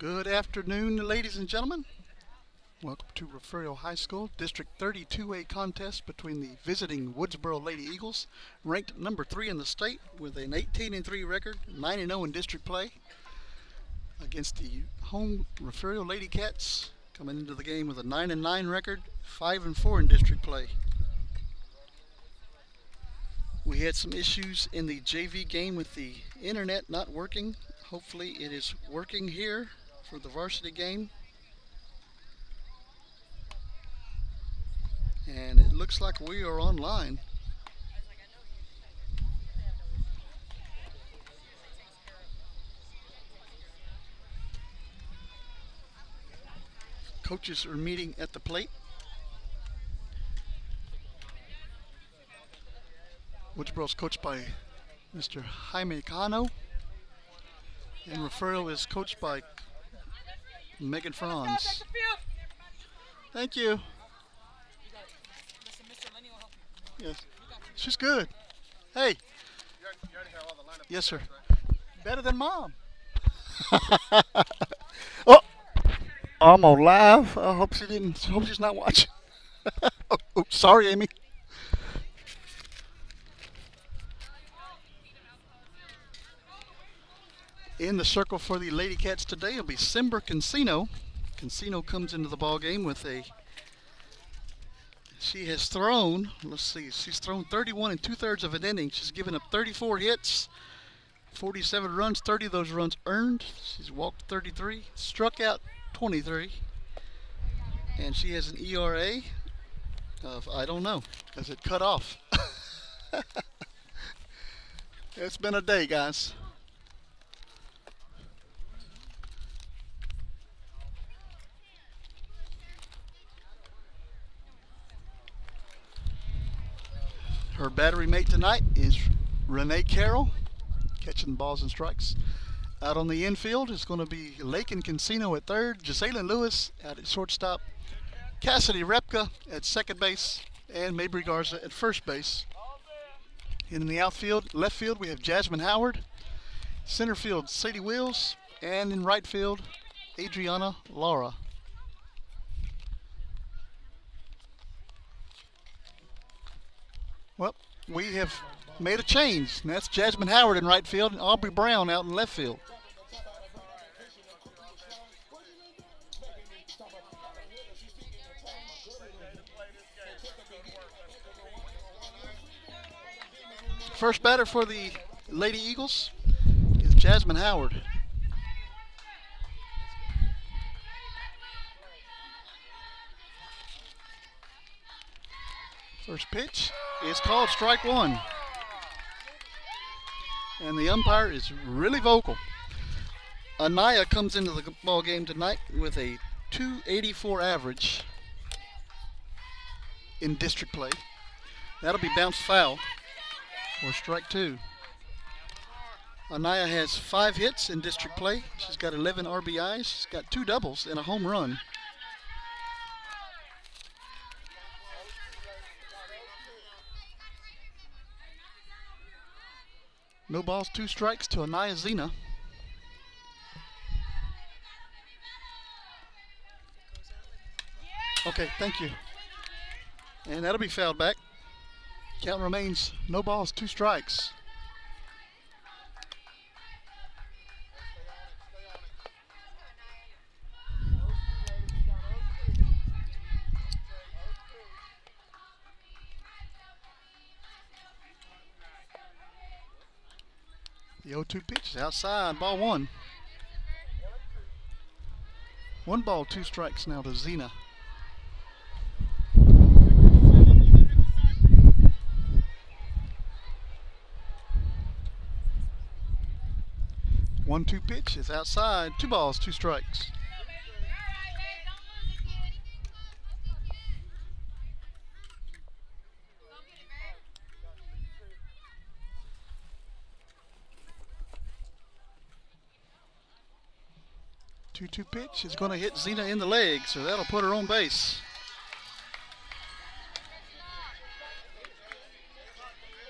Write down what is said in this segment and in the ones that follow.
Good afternoon, ladies and gentlemen. Welcome to Refugio High School District 32A contest between the visiting Woodsboro Lady Eagles, ranked number 3 in the state with an 18-3 record, 9-0 in district play, against the home Refugio Lady Cats, coming into the game with a 9-9 record, 5-4 in district play. We had some issues in the JV game with the internet not working. Hopefully it is working here for the varsity game. And it looks like we are online. Coaches are meeting at the plate. Woodsboro is coached by Mr. Jaime Cano, and Refugio is coached by Megan Franz. Thank you. Yes, she's good. Hey. Yes, sir. Better than Mom. Oh, I'm on live. I hope she didn't. Hope she's not watching. Oh, sorry, Amy. In the circle for the Lady Cats today will be Simber Cancino. Cancino comes into the ball game with a. She has thrown. Let's see. She's thrown 31 2/3 of an inning. She's given up 34 hits, 47 runs. 30 of those runs earned. She's walked 33, struck out 23, and she has an ERA of I don't know because it cut off. It's been a day, guys. Her battery mate tonight is Renee Carroll, catching balls and strikes. Out on the infield is going to be Lake and Cancino at third, Gisela Lewis out at shortstop, Cassidy Repka at second base, and Mabry Garza at first base. In the outfield, left field, we have Jasmine Howard, center field, Sadie Wills, and in right field, Adriana Lara. Well, we have made a change, and that's Jasmine Howard in right field and Aubrey Brown out in left field. First batter for the Lady Eagles is Jasmine Howard. First pitch is called strike one. And the umpire is really vocal. Anaya comes into the ball game tonight with a 284 average in district play. That'll be bounced foul or strike two. Anaya has 5 hits in district play. She's got 11 RBIs. She's got 2 doubles and a home run. No balls, 2 strikes to Anaya Zena. Okay, thank you. And that'll be fouled back. Count remains no balls, 2 strikes. The 0-2 pitch is outside, ball 1. 1 ball, 2 strikes now to Zena. One 2 pitch is outside, 2 balls, 2 strikes. Two pitch is going to hit Zena in the leg, so that'll put her on base.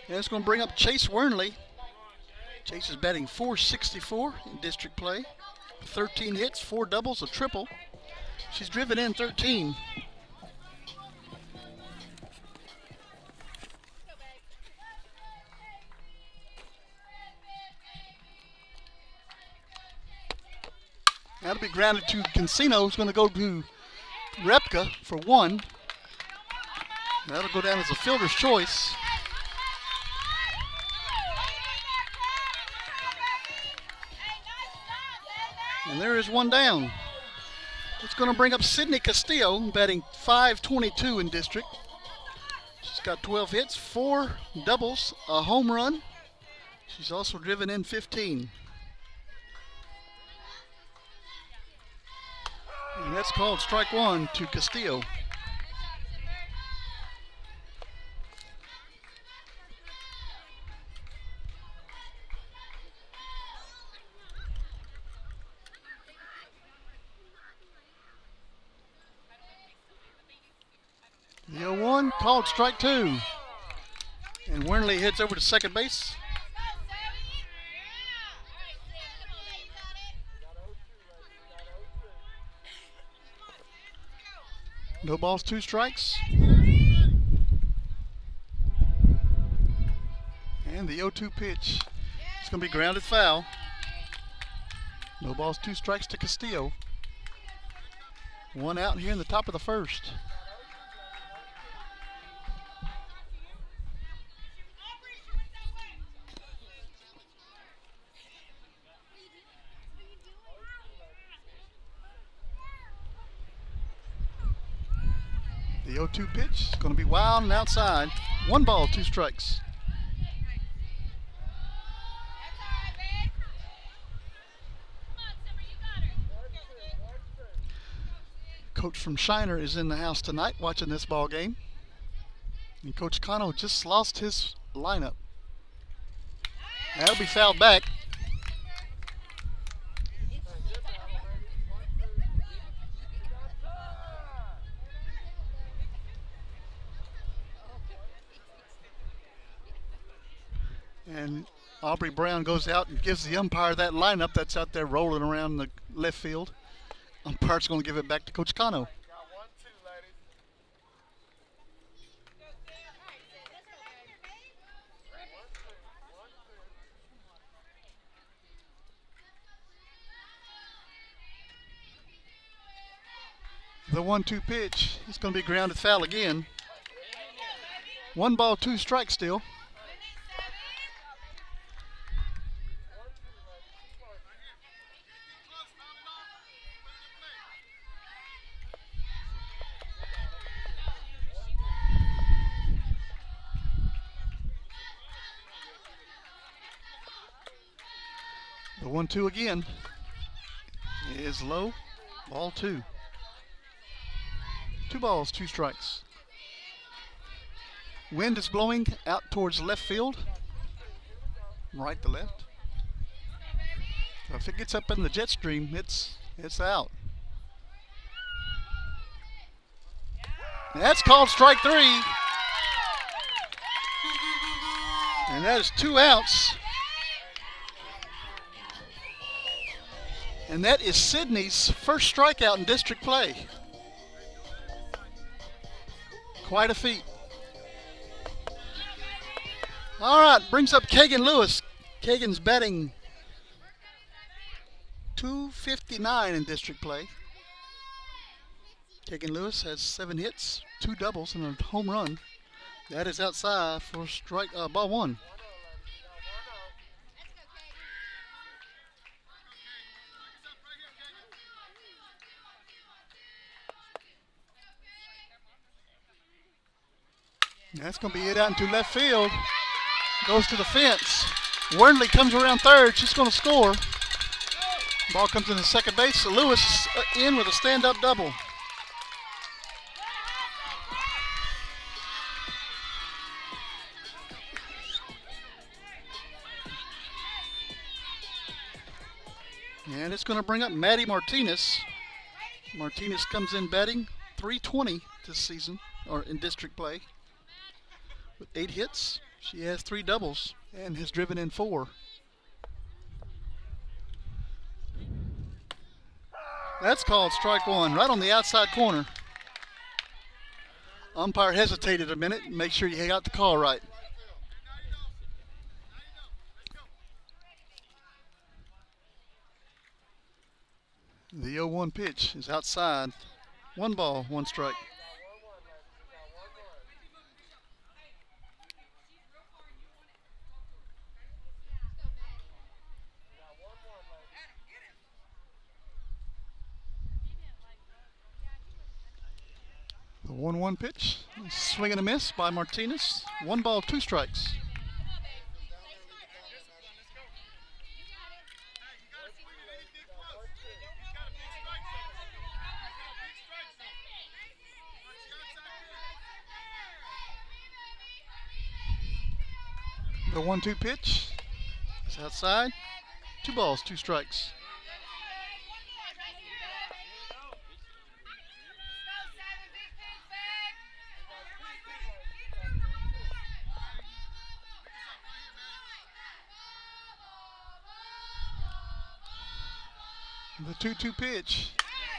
And it's going to bring up Chase Wernley. Chase is batting .464 in district play. 13 hits, 4 doubles, a triple. She's driven in 13. That'll be grounded to Cancino, who's going to go to Repka for 1. That'll go down as a fielder's choice. And there is 1 down. It's going to bring up Sydney Castillo, batting .522 in district. She's got 12 hits, 4 doubles, a home run. She's also driven in 15. And that's called strike 1 to Castillo. The 0-1 called strike 2. And Wernley heads over to second base. No balls, 2 strikes. And the 0-2 pitch. It's going to be grounded foul. No balls, 2 strikes to Castillo. 1 out here in the top of the first. The 0-2 pitch is going to be wild and outside. 1 ball, 2 strikes. Coach from Shiner is in the house tonight watching this ball game. And Coach Cano just lost his lineup. That'll be fouled back. And Aubrey Brown goes out and gives the umpire that lineup that's out there rolling around the left field. Umpire's going to give it back to Coach Cano. The 1-2 pitch is going to be grounded foul again. 1 ball, 2 strikes still. The 1-2 again is low. Ball 2. 2 balls, 2 strikes. Wind is blowing out towards left field. Right to left. So if it gets up in the jet stream, it's out. That's called strike 3. And that is 2 outs. And that is Sydney's first strikeout in district play. Quite a feat. All right, brings up Kagan Lewis. Kagan's batting .259 in district play. Kagan Lewis has 7 hits, 2 doubles, and a home run. That is outside for ball 1. That's going to be hit out into left field. Goes to the fence. Wernley comes around third. She's going to score. Ball comes into second base. Lewis is in with a stand-up double. And it's going to bring up Maddie Martinez. Martinez comes in batting .320 this season, or in district play. With 8 hits, she has 3 doubles and has driven in 4. That's called strike one, right on the outside corner. Umpire hesitated a minute. Make sure you got the call right. The 0-1 pitch is outside. 1 ball, 1 strike. The 1-1 pitch, swing and a miss by Martinez. 1 ball, 2 strikes. The 1-2 pitch is outside. 2 balls, 2 strikes. The 2-2 pitch.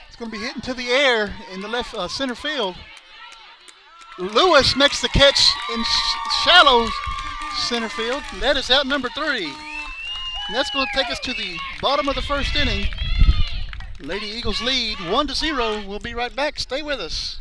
It's going to be hitting to the air in the left center field. Lewis makes the catch in shallow center field. That is out number 3. And that's going to take us to the bottom of the first inning. Lady Eagles lead 1-0. We'll be right back. Stay with us.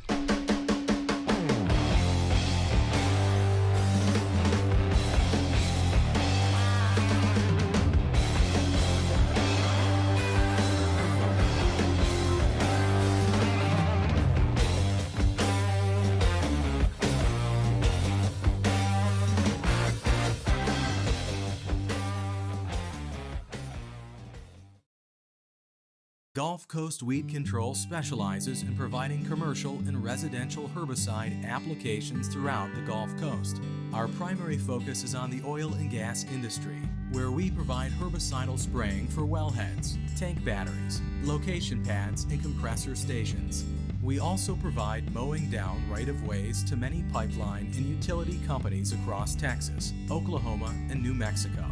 Gulf Coast Weed Control specializes in providing commercial and residential herbicide applications throughout the Gulf Coast. Our primary focus is on the oil and gas industry, where we provide herbicidal spraying for wellheads, tank batteries, location pads, and compressor stations. We also provide mowing down right-of-ways to many pipeline and utility companies across Texas, Oklahoma, and New Mexico.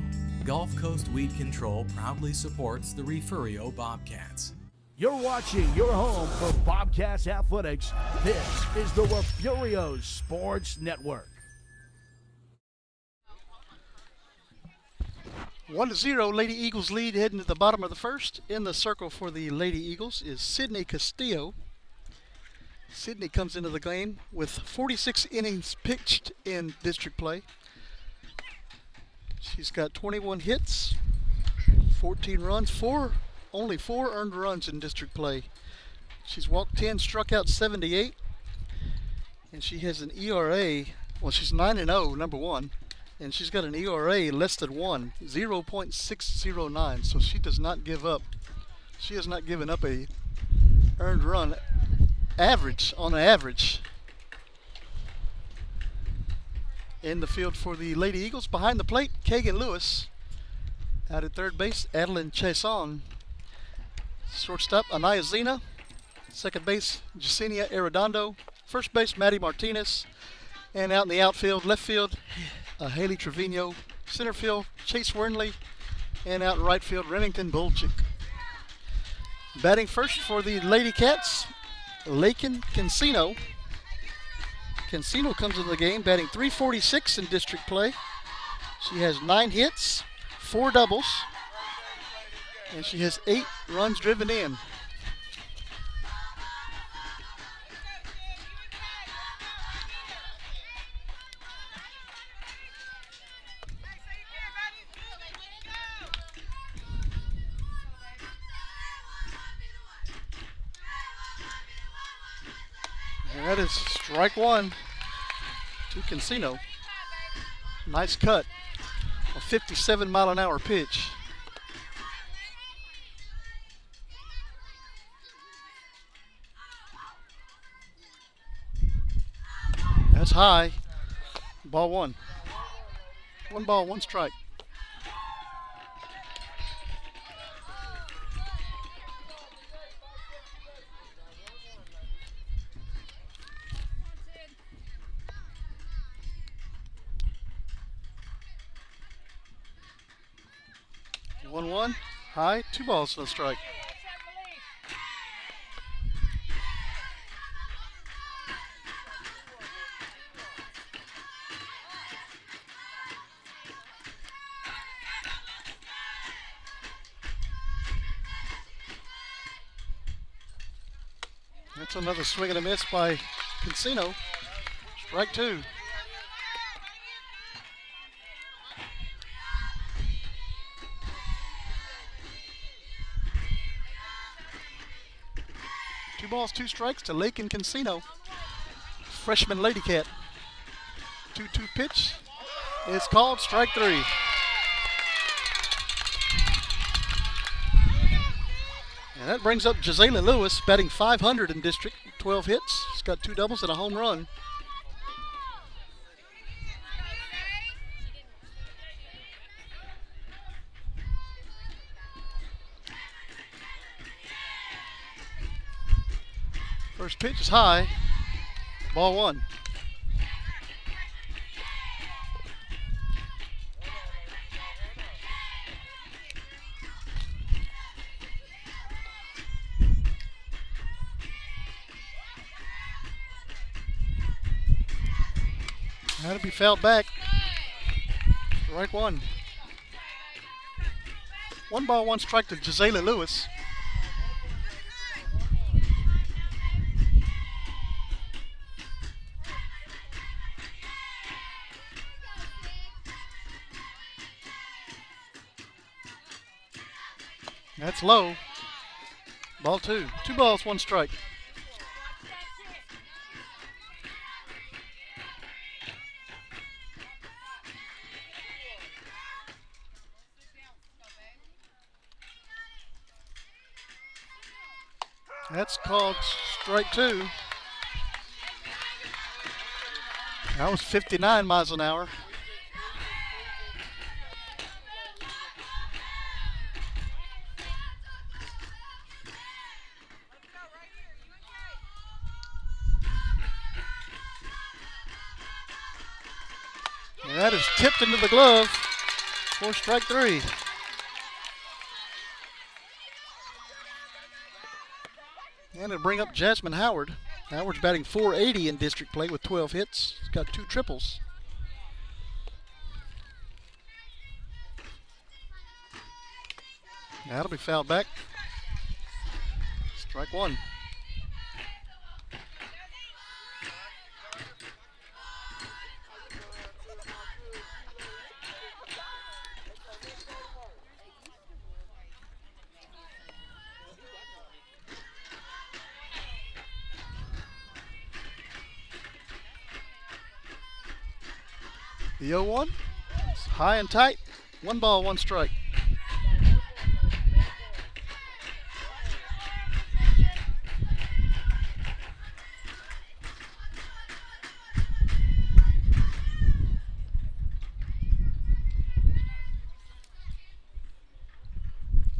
Gulf Coast Weed Control proudly supports the Refugio Bobcats. You're watching your home for Bobcats Athletics. This is the Refugio Sports Network. 1-0, Lady Eagles lead heading to the bottom of the first. In the circle for the Lady Eagles is Sydney Castillo. Sydney comes into the game with 46 innings pitched in district play. She's got 21 hits, 14 runs, only 4 earned runs in district play. She's walked 10, struck out 78, and she has an ERA, well, she's 9-0, number 1, and she's got an ERA less than 1, 0.609, so she does not give up. She has not given up a earned run average, on average. In the field for the Lady Eagles, behind the plate, Kagan Lewis. Out at third base, Adeline Chason. Shortstop, Anaya Zena. Second base, Jasenia Arredondo. First base, Maddie Martinez. And out in the outfield, left field, Haley Trevino. Center field, Chase Wernley. And out in right field, Remington Bolchik. Batting first for the Lady Cats, Lakin Cancino. Cancino comes into the game batting .346 in district play. She has 9 hits, 4 doubles, and she has 8 runs driven in. And that is strike 1 to Cancino. Nice cut. A 57-mile-an-hour pitch. That's high. Ball 1. 1 ball, 1 strike. High, 2 balls, no strike. That's another swing and a miss by Cancino. Strike two. Two balls, two strikes to Lake and Cancino. Freshman Lady Cat. 2-2 pitch. It's called strike three. And that brings up Gisela Lewis, batting .500 in district, 12 hits. She's got 2 doubles and a home run. First pitch is high. Ball one. That'll be fouled back. Strike one. 1 ball, 1 strike to Gisela Lewis. That's low. Ball two. 2 balls, 1 strike. That's called strike two. That was 59 miles an hour. And that is tipped into the glove for strike three. And it'll bring up Jasmine Howard. Howard's batting .480 in district play with 12 hits. He's got 2 triples. That'll be fouled back. Strike one. The 0-1 is high and tight. 1 ball, 1 strike.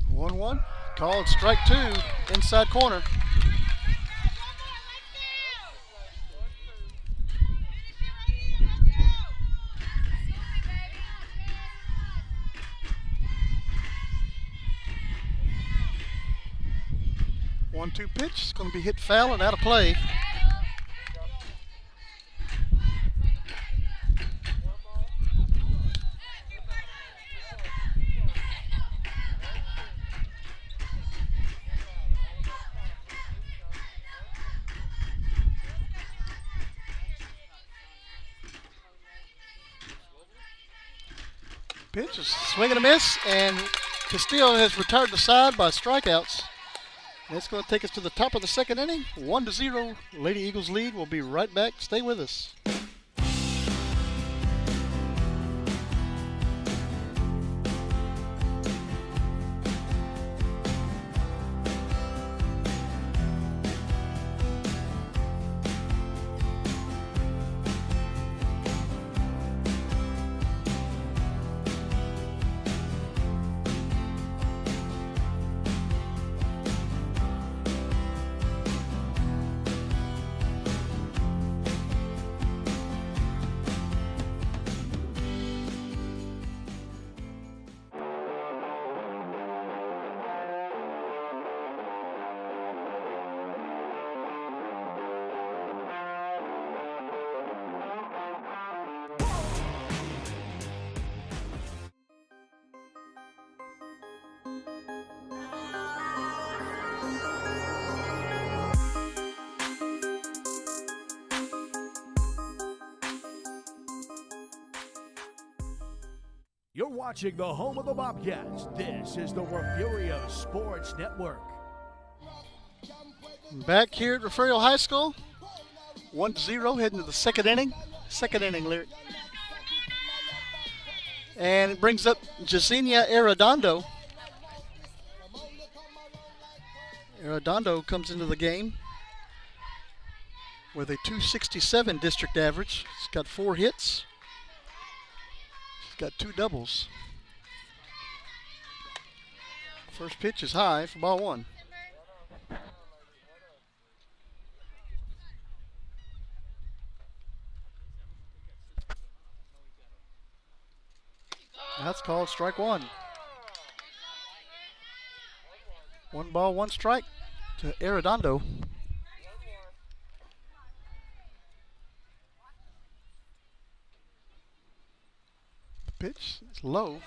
One. Called strike two, inside corner. One-two pitch. It's going to be hit foul and out of play. Pitch is swing and a miss, and Castillo has retired the side by strikeouts. That's going to take us to the top of the second inning. 1-0. Lady Eagles lead. We'll be right back. Stay with us. You're watching the home of the Bobcats. This is the Refugio Sports Network. Back here at Refugio High School, 1-0 heading to the second inning. Second inning, Lyric. And it brings up Jasenia Arredondo. Arredondo comes into the game with a .267 district average. She's got 4 hits. She's got 2 doubles. First pitch is high for ball 1. That's called strike 1. 1 ball, 1 strike to Arredondo. Pitch is low.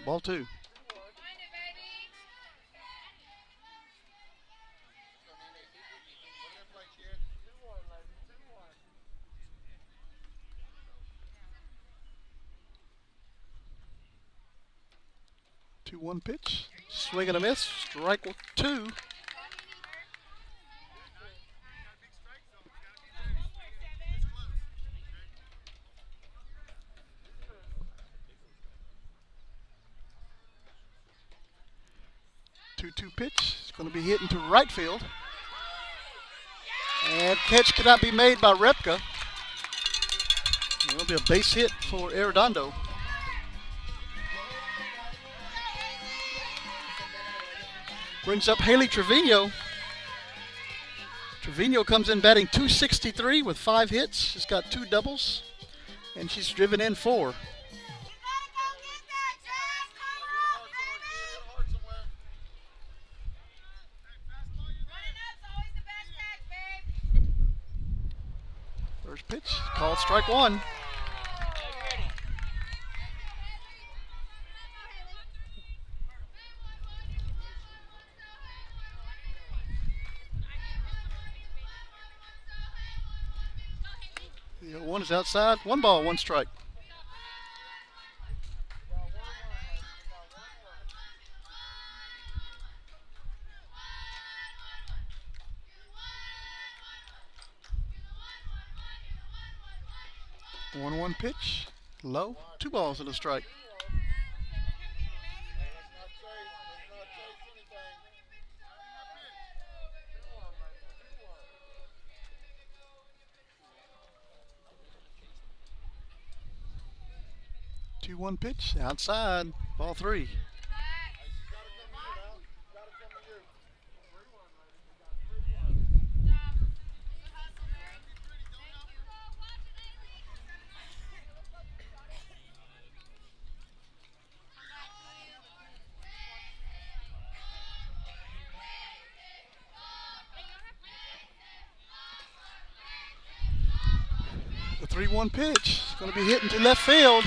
Ball 2. One pitch, swing and a miss, strike 2. Two pitch, it's going to be hit into right field. And catch cannot be made by Repka. It'll be a base hit for Arredondo. Brings up Haley Trevino. Trevino comes in batting .263 with 5 hits. She's got 2 doubles, and she's driven in 4. First pitch, called strike 1. One is outside. 1 ball, 1 strike. One pitch, low. 2 balls and a strike. One pitch outside, ball 3. The 3-1 pitch is going to be hit into left field.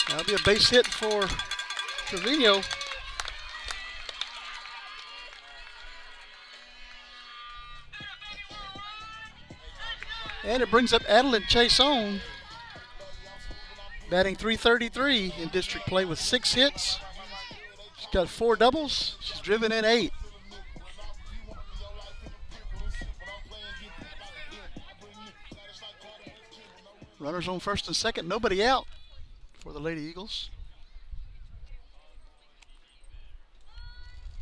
That'll be a base hit for Trevino. And it brings up Adeline Chason, batting .333 in district play with 6 hits. She's got 4 doubles. She's driven in 8. Runners on first and second, nobody out for the Lady Eagles.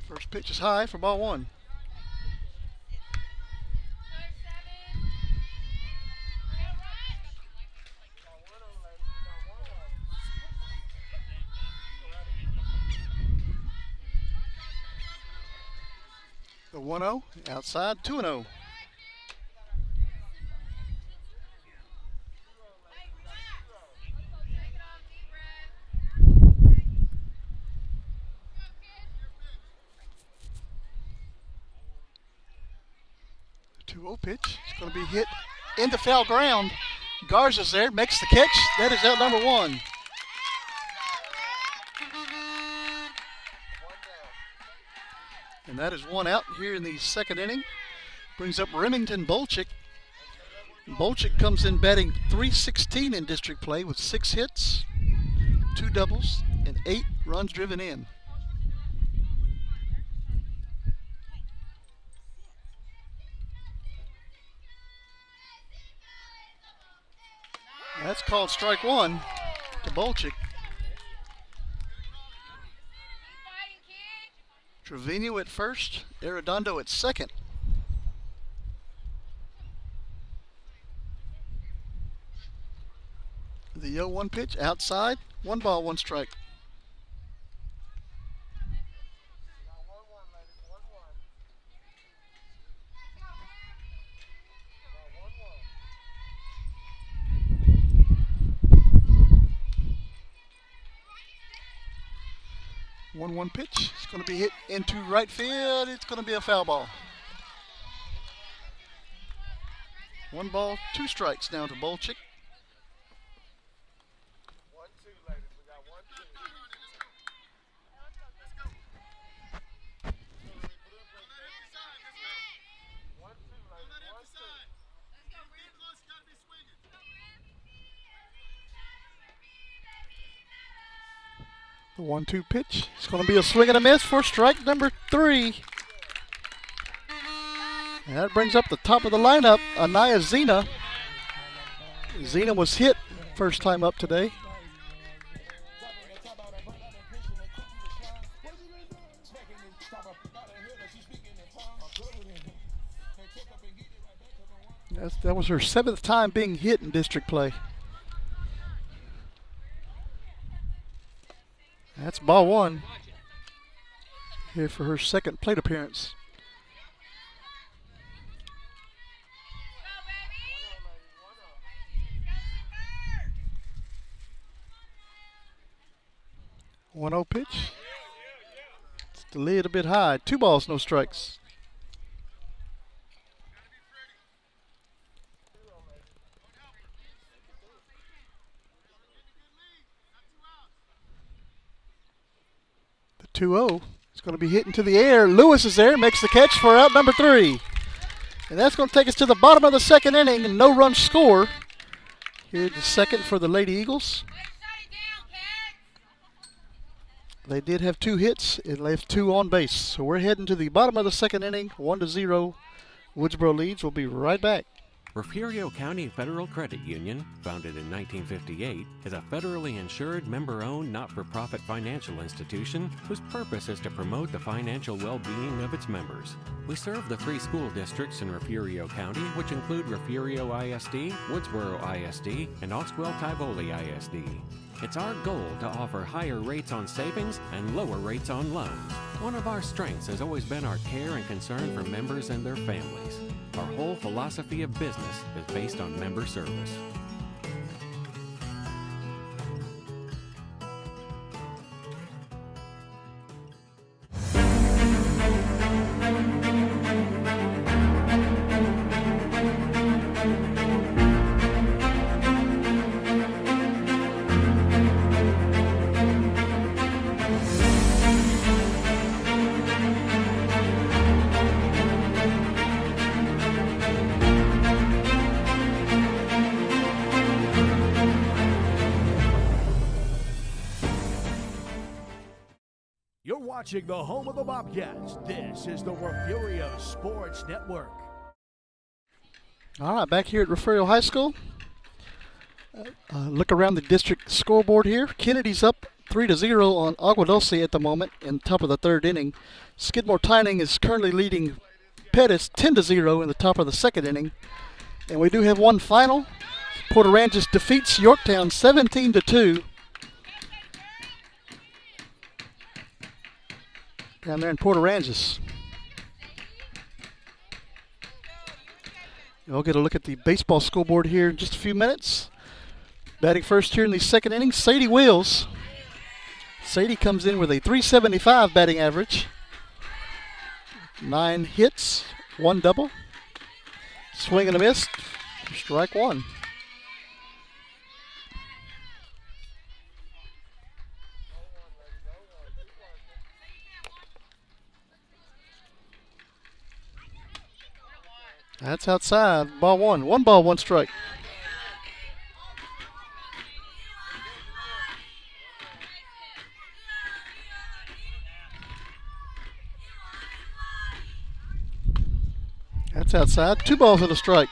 First pitch is high for ball 1. The 1-0 outside, 2-0. Pitch. It's going to be hit into foul ground. Garza's there, makes the catch. That is out number 1. And that is 1 out here in the second inning. Brings up Remington Bolchik. Bolchik comes in batting .316 in district play with 6 hits. 2 doubles, and 8 runs driven in. That's called strike 1 to Bolchik. Trevino at first, Arredondo at second. The 0-1 pitch outside, 1 ball, 1 strike. One pitch. It's going to be hit into right field. It's going to be a foul ball. 1 ball, 2 strikes now to Bolchik. 1-2, ladies. We got 1-2. The 1-2 pitch. It's going to be a swing and a miss for strike number 3. And that brings up the top of the lineup, Anaya Zena. Zena was hit first time up today. That was her 7th time being hit in district play. That's ball 1 here for her 2nd plate appearance. One 0 pitch. It's delayed a bit high. 2 balls, no strikes. The 2-0 is going to be hit into the air. Lewis is there, makes the catch for out number 3. And that's going to take us to the bottom of the 2nd inning, and no run score. Here's the 2nd for the Lady Eagles. They did have 2 hits and left 2 on base. So we're heading to the bottom of the 2nd inning, 1-0. Woodsboro leads. We'll be right back. Refugio County Federal Credit Union, founded in 1958, is a federally insured, member-owned, not-for-profit financial institution whose purpose is to promote the financial well-being of its members. We serve the 3 school districts in Refugio County, which include Refugio ISD, Woodsboro ISD, and Oswell-Tivoli ISD. It's our goal to offer higher rates on savings and lower rates on loans. One of our strengths has always been our care and concern for members and their families. Our whole philosophy of business is based on member service. You're watching the home of the Bobcats. This is the Refugio Sports Network. All right, back here at Refugio High School. Look around the district scoreboard here. Kennedy's up 3-0 on Agua Dulce at the moment in top of the 3rd inning. Skidmore Tyning is currently leading Pettis 10-0 in the top of the 2nd inning. And we do have one final. Port Aransas defeats Yorktown 17-2. Down there in Port Aransas. We'll get a look at the baseball scoreboard here in just a few minutes. Batting first here in the 2nd inning, Sadie Wills. Sadie comes in with a .375 batting average. 9 hits, 1 double. Swing and a miss, strike 1. That's outside. Ball 1. 1 ball, 1 strike. That's outside. 2 balls and a strike.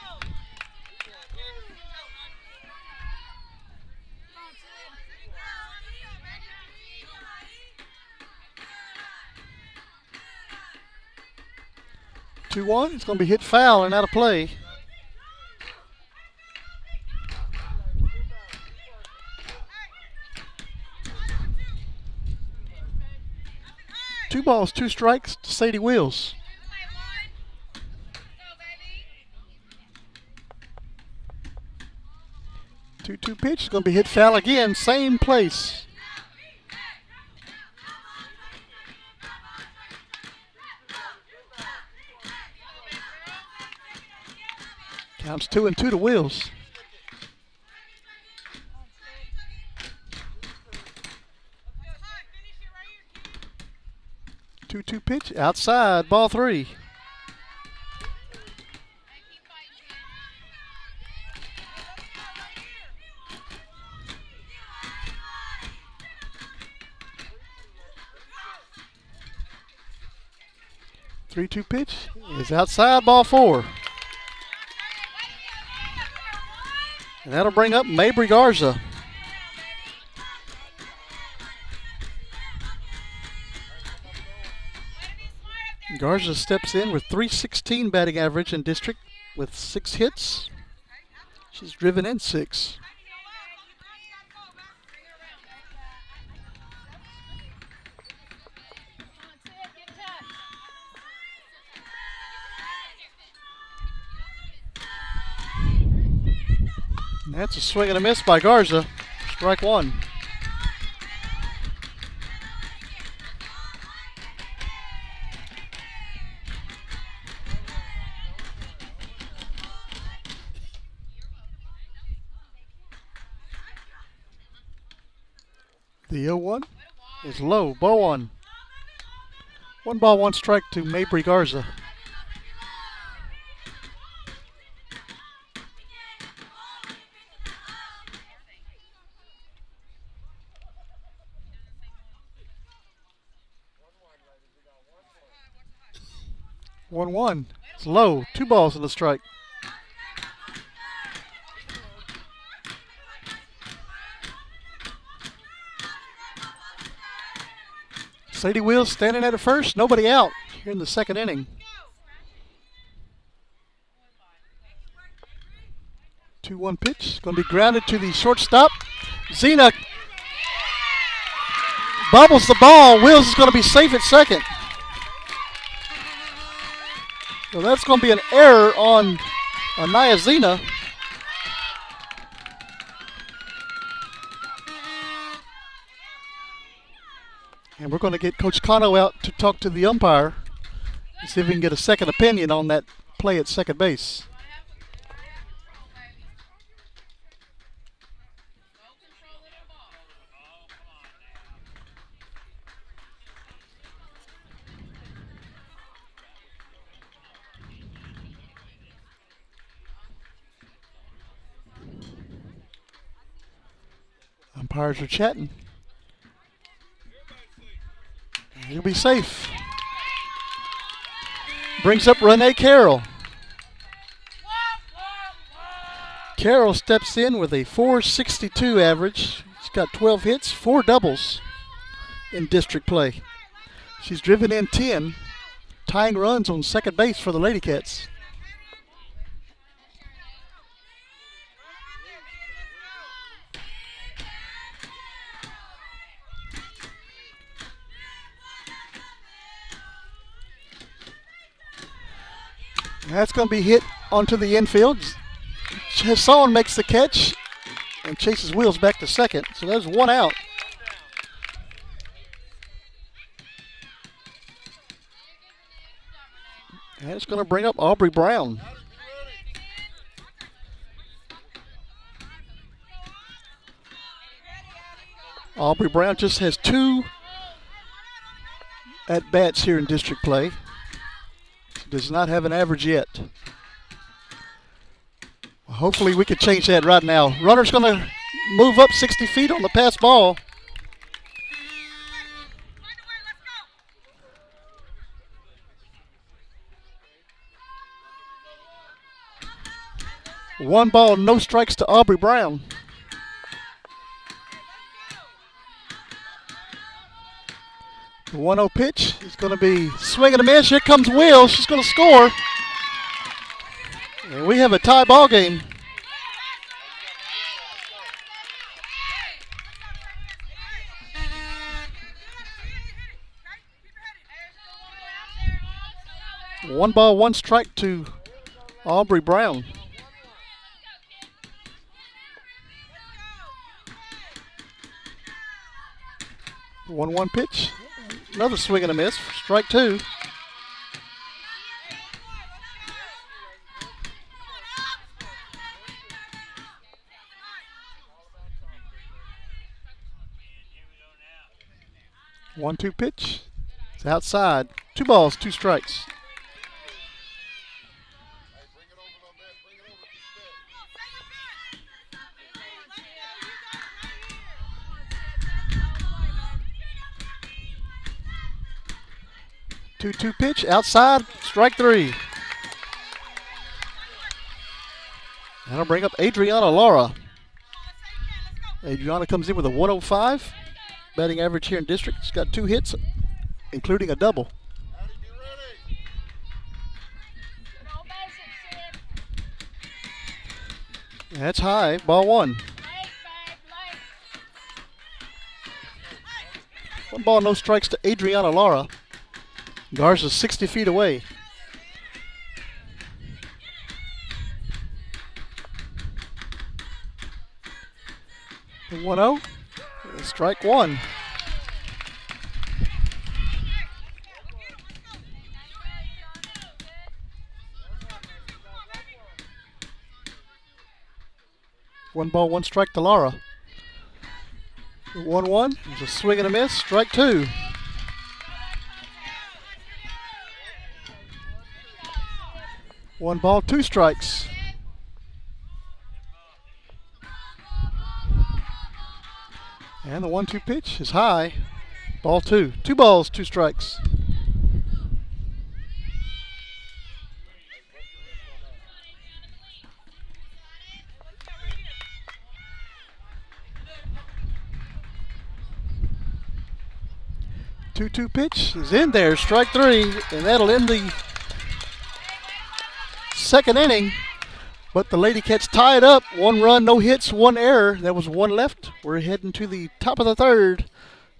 Two one. It's going to be hit foul and out of play. Two balls, 2 strikes to Sadie Wills. 2-2 pitch is going to be hit foul again, same place. Counts 2-2 to Wills. Two pitch outside, ball 3. Three-two pitch is outside, ball 4. And that'll bring up Mabry Garza. Garza steps in with .316 batting average in district with 6 hits. She's driven in 6. And that's a swing and a miss by Garza. Strike 1. The 0-1 is low, ball 1. 1 ball, 1 strike to Mabry Garza. One. It's low. 2 balls and a strike. Sadie Wills standing at first. Nobody out here in the 2nd inning. 2-1 pitch. Going to be grounded to the shortstop. Zena bobbles the ball. Wills is going to be safe at second. So that's going to be an error on Anaya Zena. And we're going to get Coach Cano out to talk to the umpire and see if we can get a second opinion on that play at second base. Umpires are chatting. He'll be safe. Brings up Renee Carroll. Carroll steps in with a .462 average. She's got 12 hits, 4 doubles in district play. She's driven in 10, tying runs on second base for the Lady Cats. That's going to be hit onto the infield. Hassan makes the catch and chases Wills back to second. So there's 1 out. And it's going to bring up Aubrey Brown. Aubrey Brown just has 2 at-bats here in district play. Does not have an average yet. Well, hopefully we can change that right now. Runner's going to move up 60 feet on the pass ball. 1 ball, no strikes to Aubrey Brown. The 1-0 pitch is going to be swing and a miss. Here comes Will. She's going to score. And we have a tie ball game. One ball, one strike to Aubrey Brown. The 1-1 pitch. Another swing and a miss. Strike 2. One-two pitch. It's outside. 2 balls, 2 strikes. Two pitch outside, strike 3. That'll bring up Adriana Lara. Adriana comes in with a 105 batting average here in district. She's got 2 hits, including a double. That's high, ball 1. 1 ball, no strikes to Adriana Lara. Garza's 60 feet away. The 1-0. Strike 1. One ball, 1 strike to Lara. The 1-1. There's a swing and a miss. Strike 2. One ball, 2 strikes. And the 1-2 pitch is high. Ball 2. 2 balls, 2 strikes. Two pitch is in there. Strike 3, and that'll end the second inning, but the Lady Cats tie it up. 1 run, no hits, 1 error. There was 1 left. We're heading to the top of the 3rd.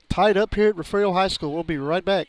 Tied up here at Refugio High School. We'll be right back.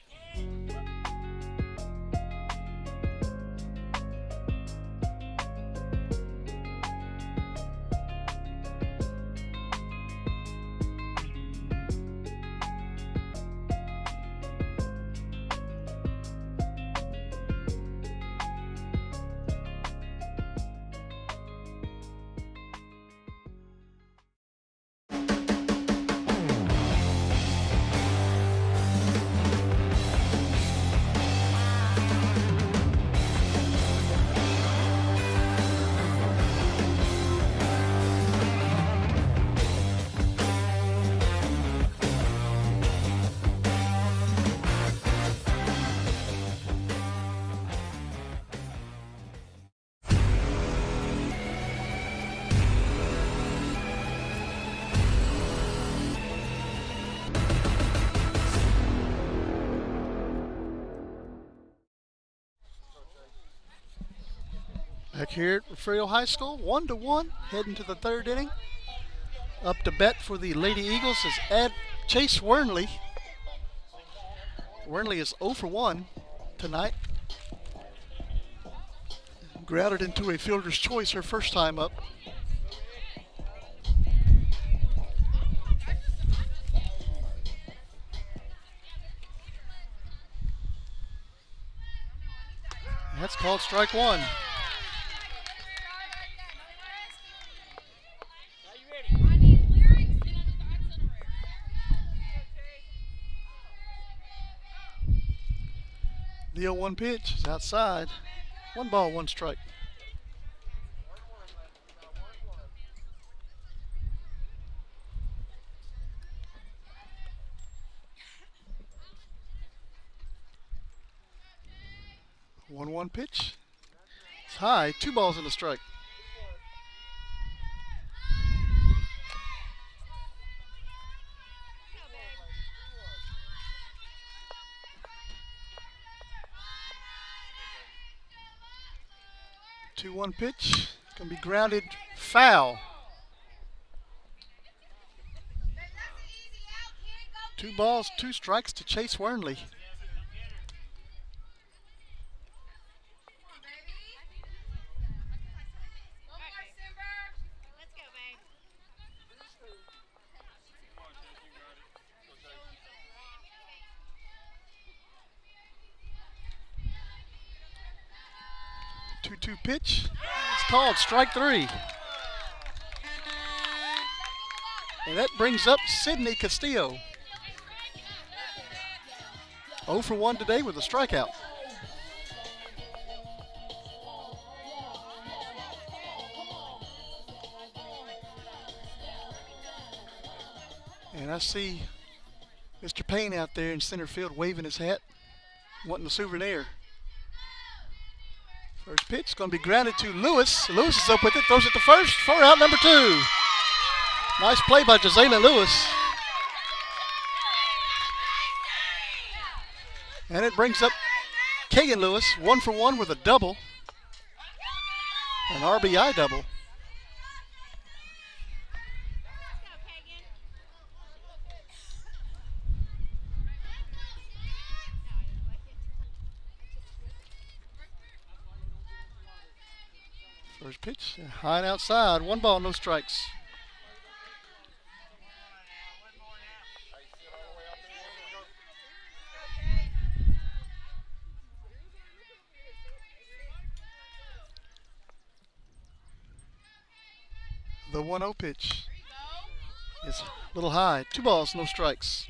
Back here at Refugio High School, 1-1, heading to the 3rd inning. Up to bat for the Lady Eagles is Chase Wernley. Wernley is 0 for 1 tonight. Grounded into a fielder's choice her first time up. That's called strike 1. The 0-1 pitch is outside. 1 ball, 1 strike. One pitch. It's high. 2 balls and a strike. 2-1 pitch. Going to be grounded foul. 2 balls, 2 strikes to Chase Wernley. Two pitch. It's called strike 3. And that brings up Sydney Castillo. 0 for 1 today with a strikeout. And I see Mr. Payne out there in center field waving his hat, wanting a souvenir. First pitch going to be grounded to Lewis. Lewis is up with it, throws it to first for out number 2. Nice play by Jazayla Lewis. And it brings up Kagan Lewis, 1 for 1 with a double. An RBI double. First pitch, high and outside. 1 ball, no strikes. The 1-0 pitch is a little high. 2 balls, no strikes.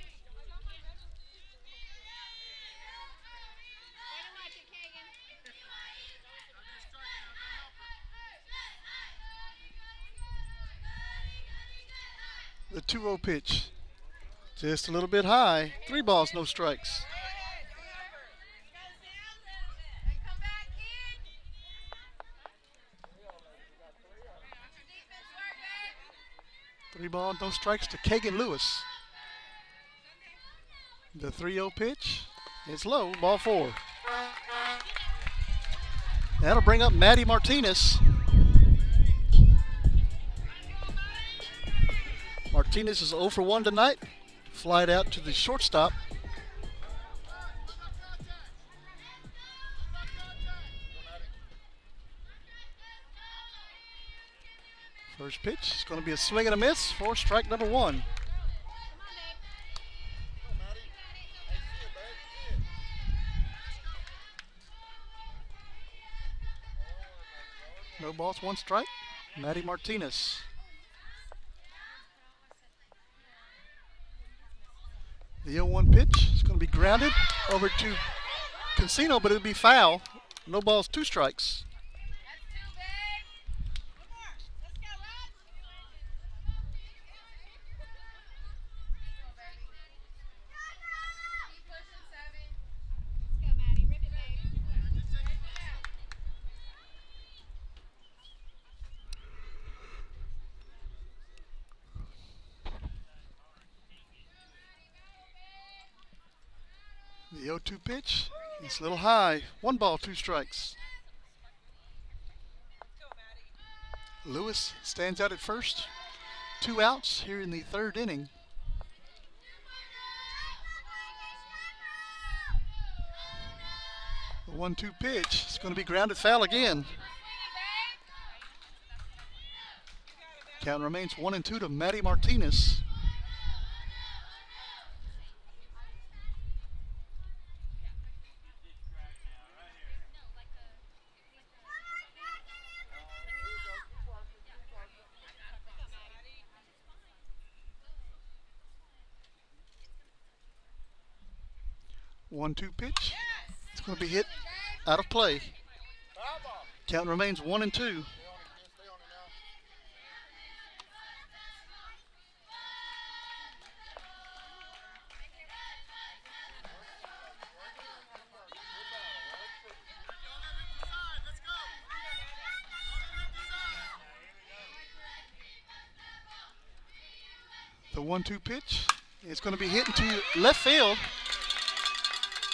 The 2-0 pitch, just a little bit high. 3 balls, no strikes. Three balls, no strikes to Kagan Lewis. The 3-0 pitch is low, ball 4. That'll bring up Maddie Martinez. Martinez is 0 for 1 tonight. Flied out to the shortstop. First pitch is going to be a swing and a miss for strike number 1. No balls, 1 strike. Maddie Martinez. The 0-1 pitch is going to be grounded over to Cancino, but it'll be foul. No balls, 2 strikes. The 0-2 pitch, it's a little high. 1 ball, 2 strikes. Lewis stands out at first. 2 outs here in the 3rd inning. The 1-2 pitch is going to be grounded foul again. Count remains 1-2 to Maddie Martinez. One, 2 pitch. It's going to be hit out of play. Count remains 1-2. The 1-2 pitch. It's going to be hit into left field.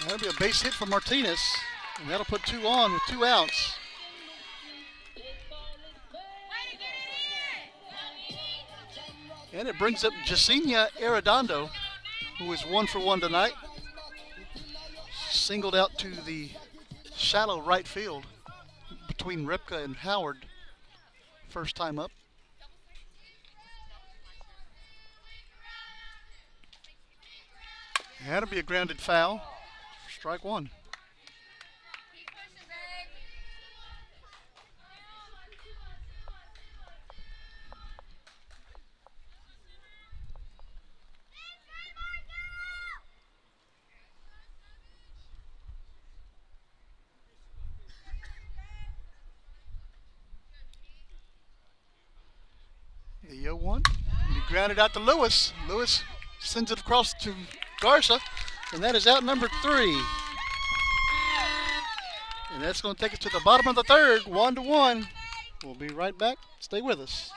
That'll be a base hit for Martinez, and that'll put 2 on with 2 outs. And it brings up Jacinia Arredondo, who is 1 for 1 tonight. Singled out to the shallow right field between Ripka and Howard. First time up. That'll be a grounded foul. Strike one. The 0-1. Be grounded out to Lewis. Lewis sends it across to Garza, and that is out number 3. And that's going to take us to the bottom of the third, 1-1. We'll be right back. Stay with us.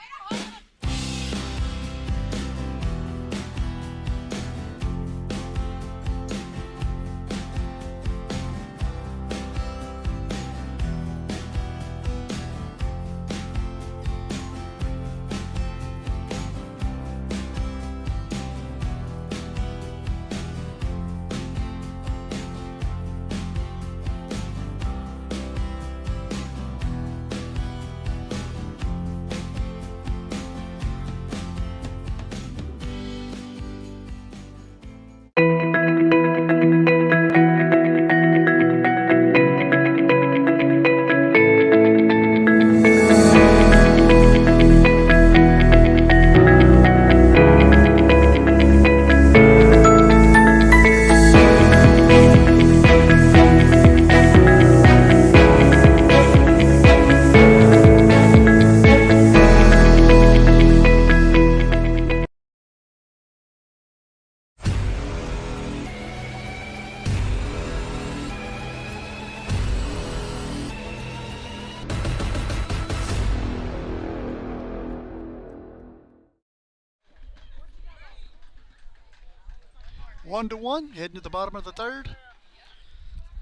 One to one, heading to the bottom of the third.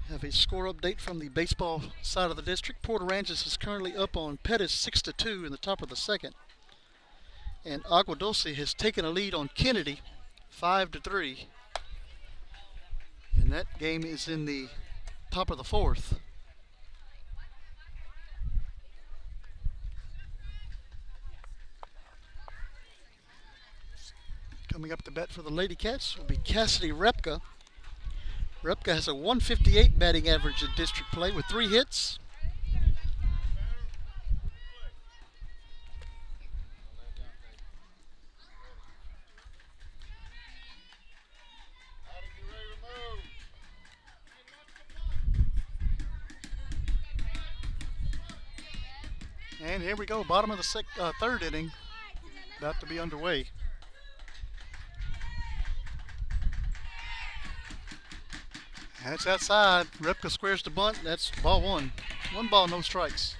Have a score update from the baseball side of the district. Port Aransas is currently up on Pettis 6-2 in the top of the second. And Agua Dulce has taken a lead on Kennedy 5-3. And that game is in the top of the fourth. Coming up to bat for the Lady Cats will be Cassidy Repka. Repka has a 158 batting average in district play with 3 hits. And here we go, bottom of the third inning, about to be underway. That's outside. Repka squares the bunt. That's ball one. 1 ball, no strikes.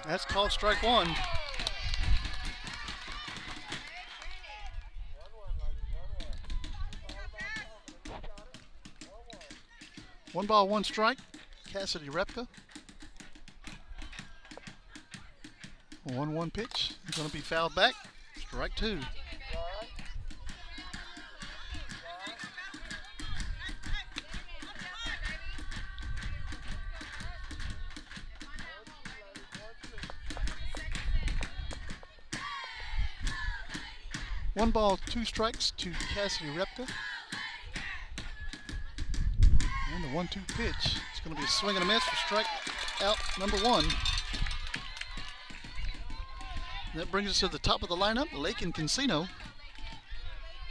That's called strike one. One ball, one strike. Cassidy Repka. 1-1 pitch. It's going to be fouled back. Strike 2. One ball, 2 strikes to Cassidy Repka. And the 1-2 pitch. It's going to be a swing and a miss for strike out number 1. And that brings us to the top of the lineup. Lake and Casino.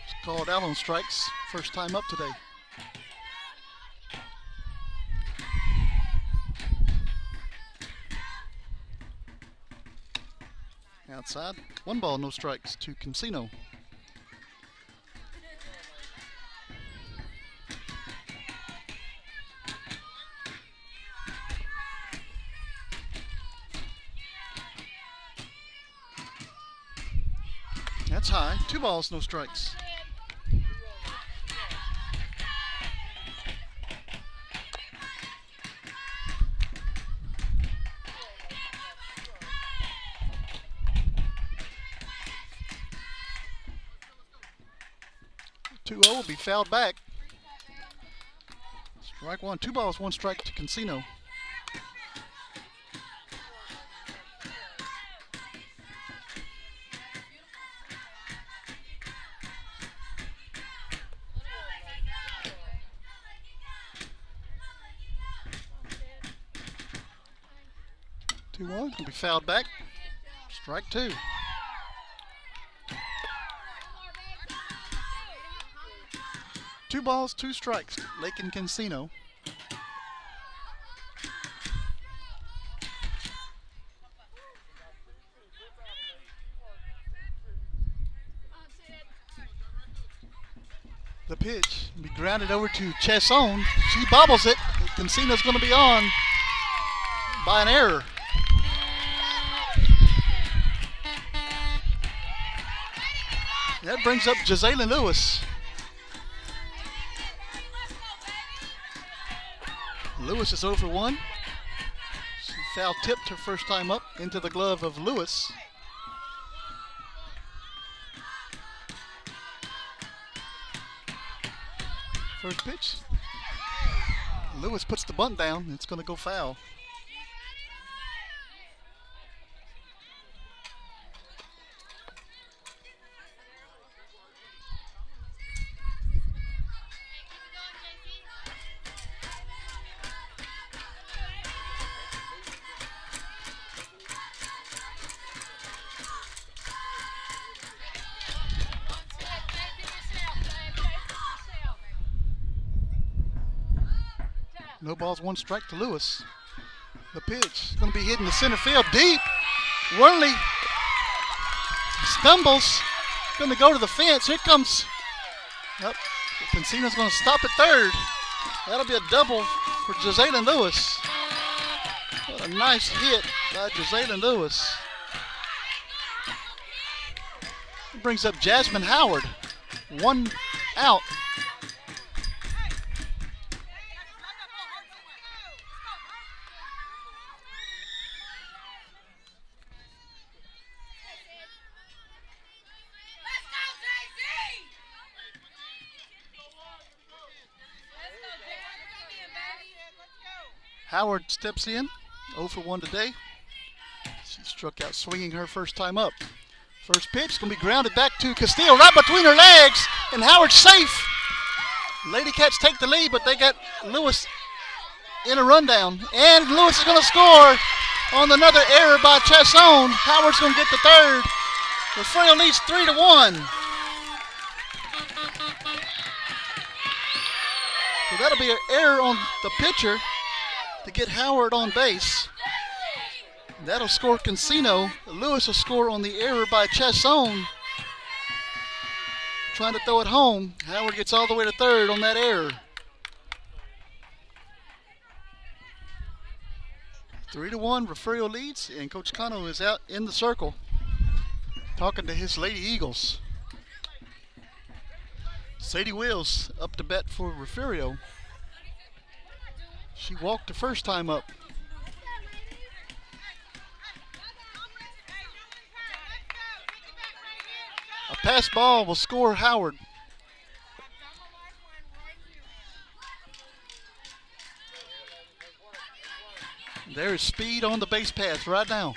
It's called out on strikes. First time up today. Outside. 1 ball, no strikes to Casino. That's high. 2 balls, no strikes. 2-0 will be fouled back. Strike one. 2 balls, 1 strike to Casino. Will be fouled back. Strike 2. Two balls, 2 strikes. Lake and Casino. The pitch will be grounded over to Chesson. She bobbles it. Casino's going to be on by an error. That brings up Jazalyn Lewis. Lewis is 0 for 1. She foul tipped her first time up into the glove of Lewis. First pitch. Lewis puts the bunt down. It's going to go foul. No balls, 1 strike to Lewis. The pitch is going to be hitting the center field deep. Worley stumbles. Going to go to the fence. Here comes. Yep. Casino's going to stop at third. That'll be a double for Jazalyn Lewis. What a nice hit by Jazalyn Lewis. It brings up Jasmine Howard. 1 out. Howard steps in, 0 for 1 today. She struck out swinging her first time up. First pitch is going to be grounded back to Castillo right between her legs, and Howard's safe. Lady Cats take the lead, but they got Lewis in a rundown. And Lewis is going to score on another error by Chesson. Howard's going to get the third. Refugio leads 3-1. So that'll be an error on the pitcher to get Howard on base. That'll score Casino. Lewis will score on the error by Chesson. Trying to throw it home. Howard gets all the way to third on that error. 3-1, Refugio leads, and Coach Cano is out in the circle talking to his Lady Eagles. Sadie Wills up to bat for Refugio. She walked the first time up. A pass ball will score Howard. There is speed on the base path right now.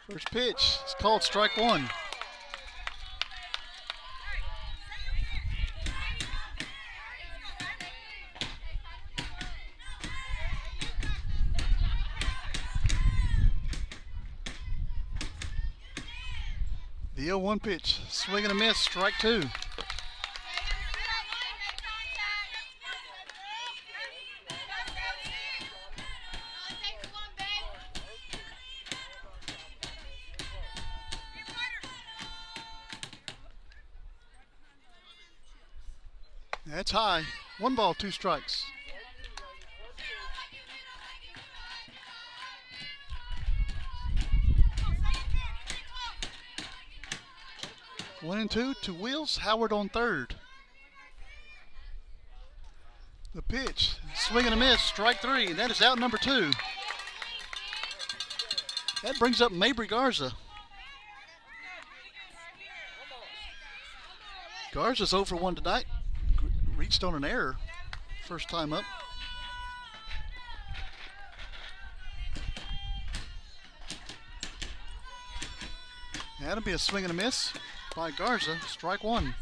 First pitch, it's called strike 1. The 0-1 pitch, swing and a miss, strike 2. That's high. 1 ball, 2 strikes. One and 2 to Wills. Howard on third. The pitch Swing and a miss, strike 3. That is out number 2. That brings up Mabry Garza. Garza's 0 for 1 tonight. Reached on an error first time up. That'll be a swing and a miss by Garza, strike 1.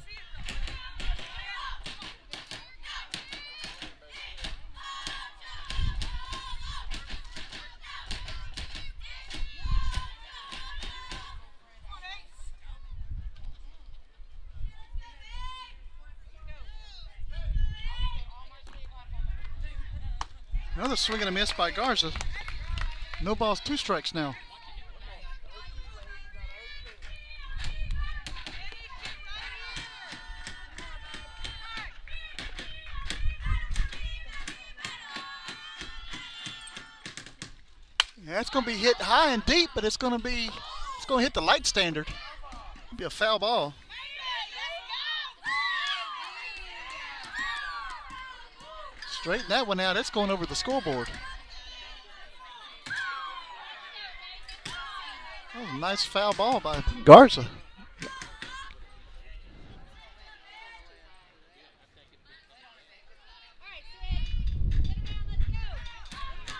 Another swing and a miss by Garza. No balls, 2 strikes now. Yeah, it's going to be hit high and deep, but it's going to hit the light standard. It'll be a foul ball. Straighten that one out. It's going over the scoreboard. That was a nice foul ball by Garza.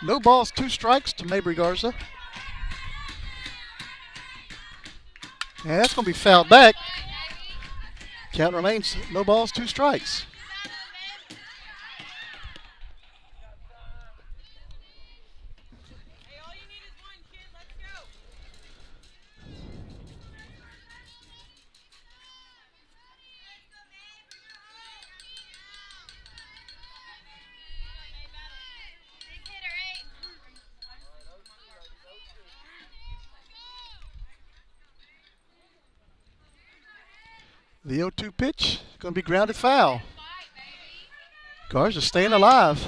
No balls, 2 strikes to Mabry Garza. And that's going to be fouled back. Count remains no balls, 2 strikes. The 0-2 pitch is going to be grounded foul. Garza staying alive.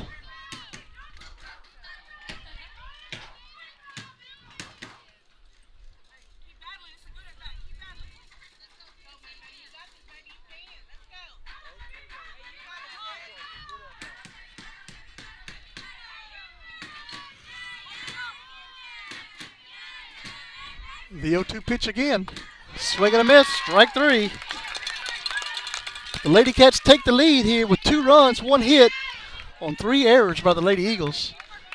The 0-2 pitch again. Swing and a miss, strike 3. The Lady Cats take the lead here with 2 runs, 1 hit on 3 errors by the Lady Eagles,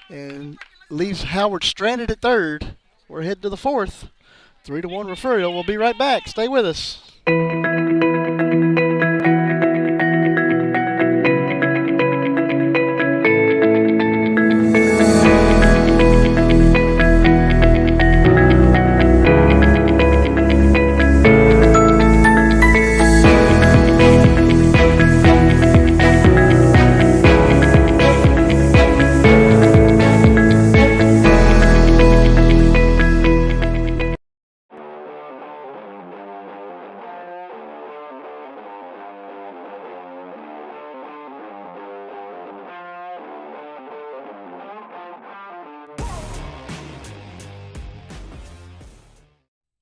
and leaves Howard stranded at third. We're headed to the 4th. 3-1 Refugio. We'll be right back. Stay with us.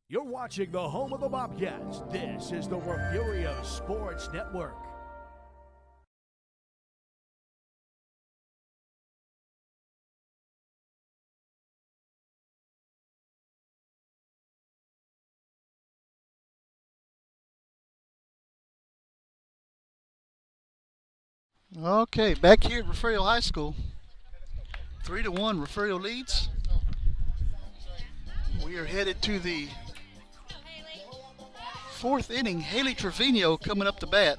You're watching the home of the Bobcats. This is the Refugio Sports Network. Okay, back here at Refugio High School. 3-1 Refugio leads. We are headed to the 4th inning. Haley Trevino coming up to bat.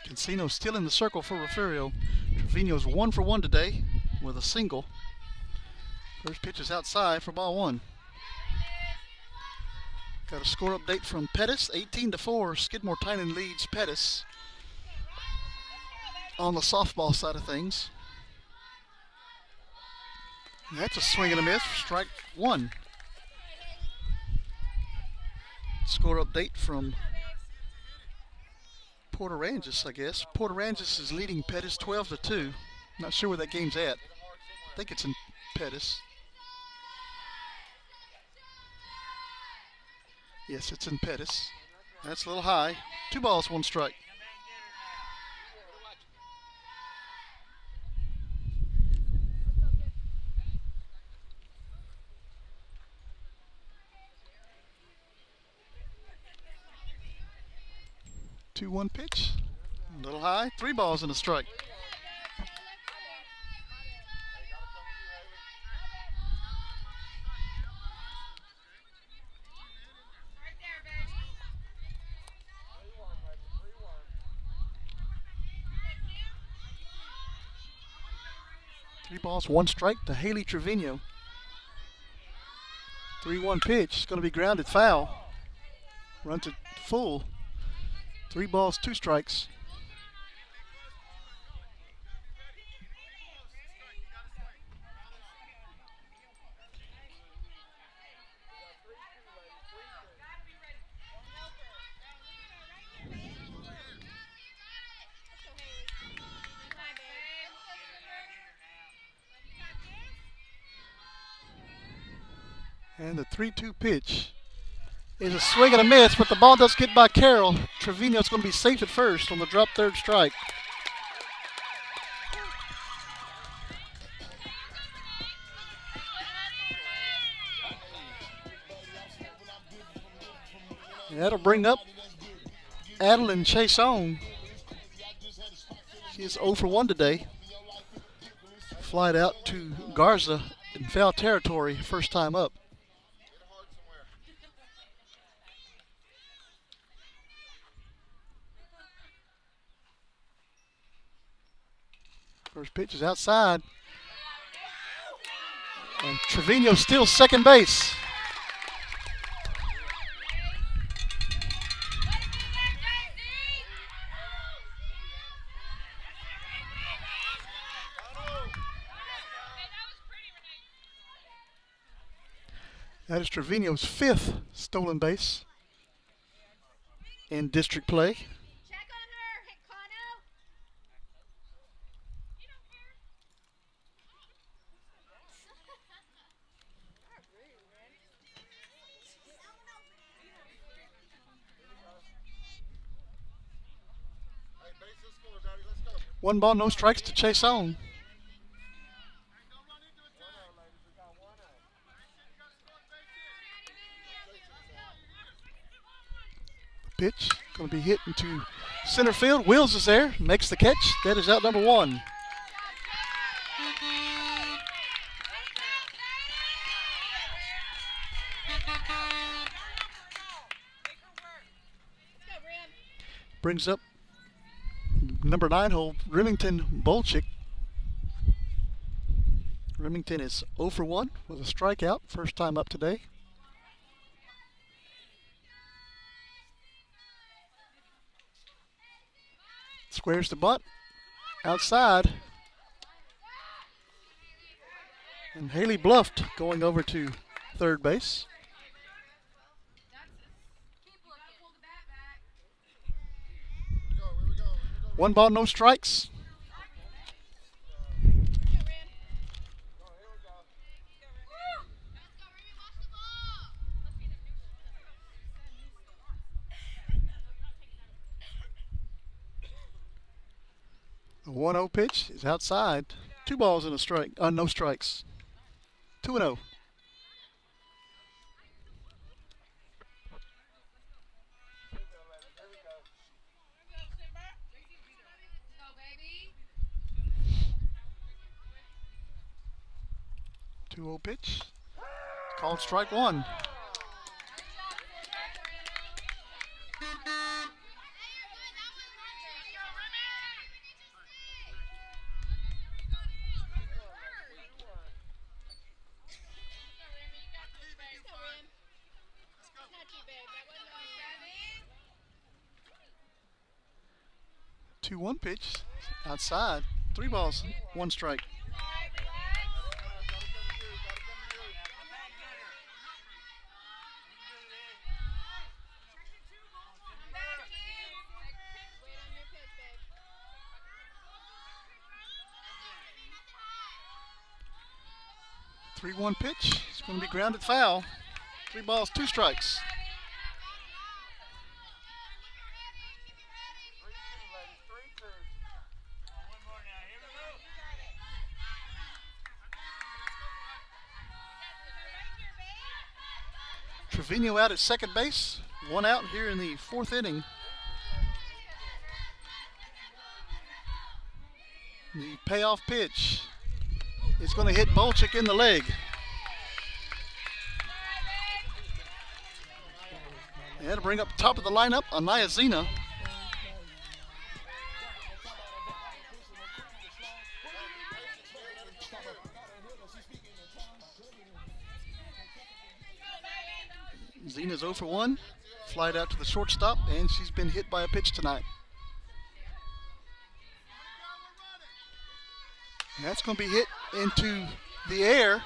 Cancino still in the circle for Refugio. Trevino's 1 for 1 today with a single. First pitch is outside for ball 1. Got a score update from Pettis, 18-4. Skidmore Tynan leads Pettis on the softball side of things. And that's a swing and a miss for strike 1. Score update from Porter Rangis, I guess. Porter Rangis is leading Pettis 12-2. Not sure where that game's at. I think it's in Pettis. Yes, it's in Pettis. That's a little high. 2 balls, 1 strike. Two one pitch. A little high. 3 balls and a strike. Three balls, 1 strike to Haley Trevino. 3-1 pitch. It's going to be grounded foul. Run to full. 3 balls, 2 strikes. And the 3-2 pitch is a swing and a miss, but the ball does get by Carroll. Trevino's going to be safe at first on the drop third strike. And that'll bring up Adeline Chason. She is 0 for 1 today. Flied out to Garza in foul territory, first time up. First pitch is outside. And Trevino steals second base. That is Trevino's 5th stolen base in district play. One ball, no strikes to chase on. Pitch going to be hit into center field. Wills is there, makes the catch. That is out number 1. Brings up number 9 hole, Remington Bolchik. Remington is 0 for 1 with a strikeout, first time up today. Squares the butt, outside. And Haley bluffed going over to third base. One ball, no strikes. The 1-0 pitch is outside. 2 balls and a strike. No strikes. 2-0. Pitch. Called strike 1. Two 1 pitch outside. 3 balls, 1 strike. Three 1 pitch. It's going to be grounded foul. 3 balls, 2 strikes. Refugio out at second base. One out here in the fourth inning. The payoff pitch is going to hit Bolchik in the leg. And that'll bring up top of the lineup Anaya Zena. Zena's 0 for 1. Flied out to the shortstop, and she's been hit by a pitch tonight. And that's going to be hit into the air.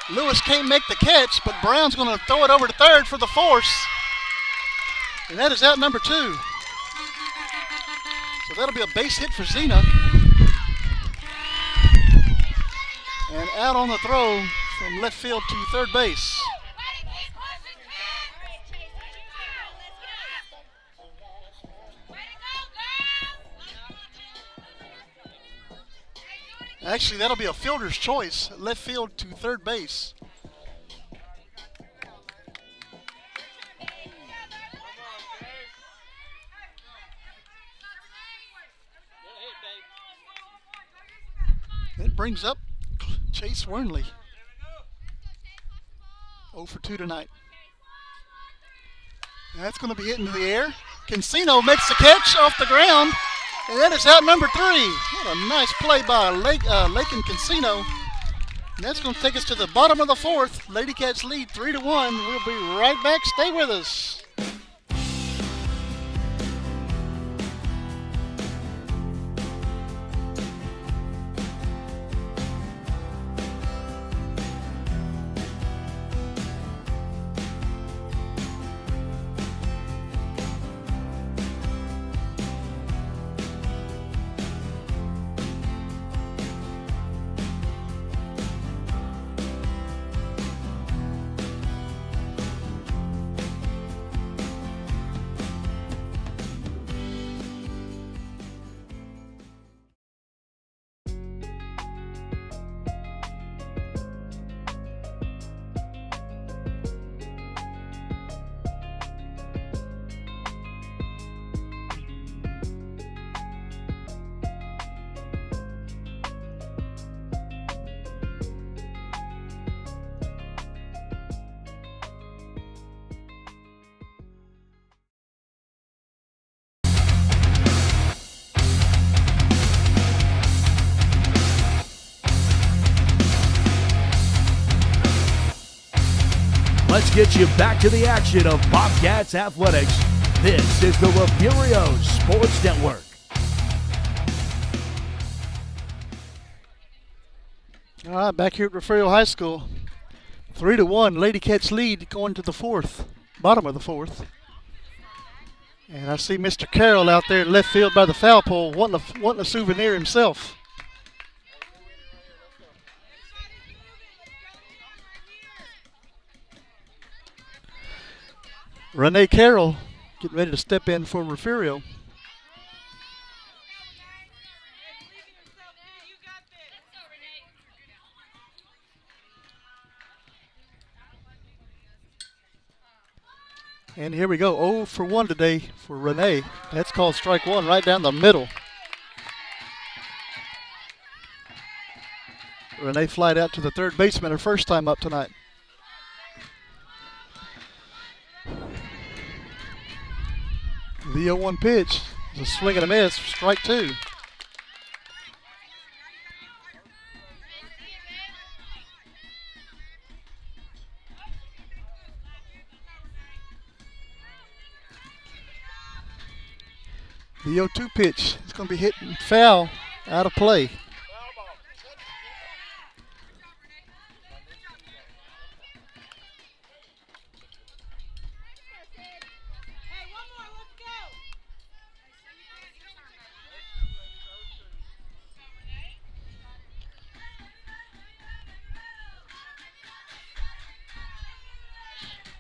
Lewis can't make the catch, but Brown's going to throw it over to third for the force. And that is out number 2. So that'll be a base hit for Zena. And out on the throw from left field to third base. Actually, that'll be a fielder's choice, left field to third base. It brings up Chase Wernley. 0 for 2 tonight. That's going to be hit into the air. Cancino makes the catch off the ground. And that is out number 3. What a nice play by Lakin Cancino. And that's going to take us to the bottom of the fourth. Lady Cats lead 3-1. We'll be right back. Stay with us. Let's get you back to the action of Bobcats Athletics. This is the Refugio Sports Network. All right, back here at Refugio High School. 3-1, Lady Cats lead going to the fourth, bottom of the fourth. And I see Mr. Carroll out there in left field by the foul pole wanting a souvenir himself. Renee Carroll getting ready to step in for Refugio. And here we go, 0 for 1 today for Renee. That's called strike one right down the middle. Renee flied out to the third baseman her first time up tonight. The 0-1 pitch is a swing and a miss, strike 2. The 0-2 pitch is going to be hit and foul, out of play.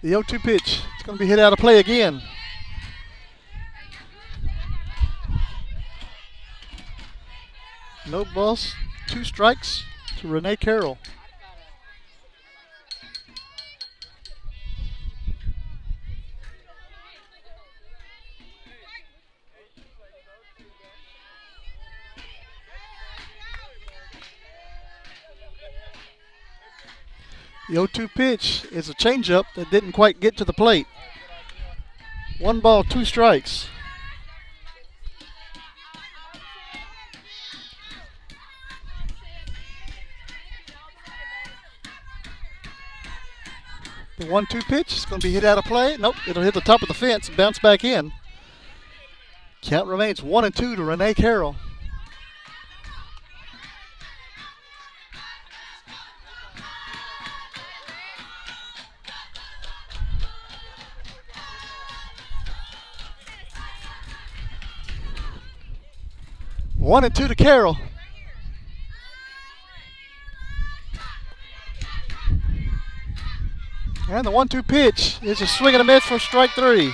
The 0-2 pitch, it's going to be hit out of play again. No balls, 2 strikes to Renee Carroll. The 0-2 pitch is a changeup that didn't quite get to the plate. 1 ball, 2 strikes. The 1-2 pitch is going to be hit out of play. Nope, it'll hit the top of the fence and bounce back in. Count remains 1-2 to Renee Carroll. One and two to Carroll. And the 1-2 pitch is a swing and a miss for strike 3.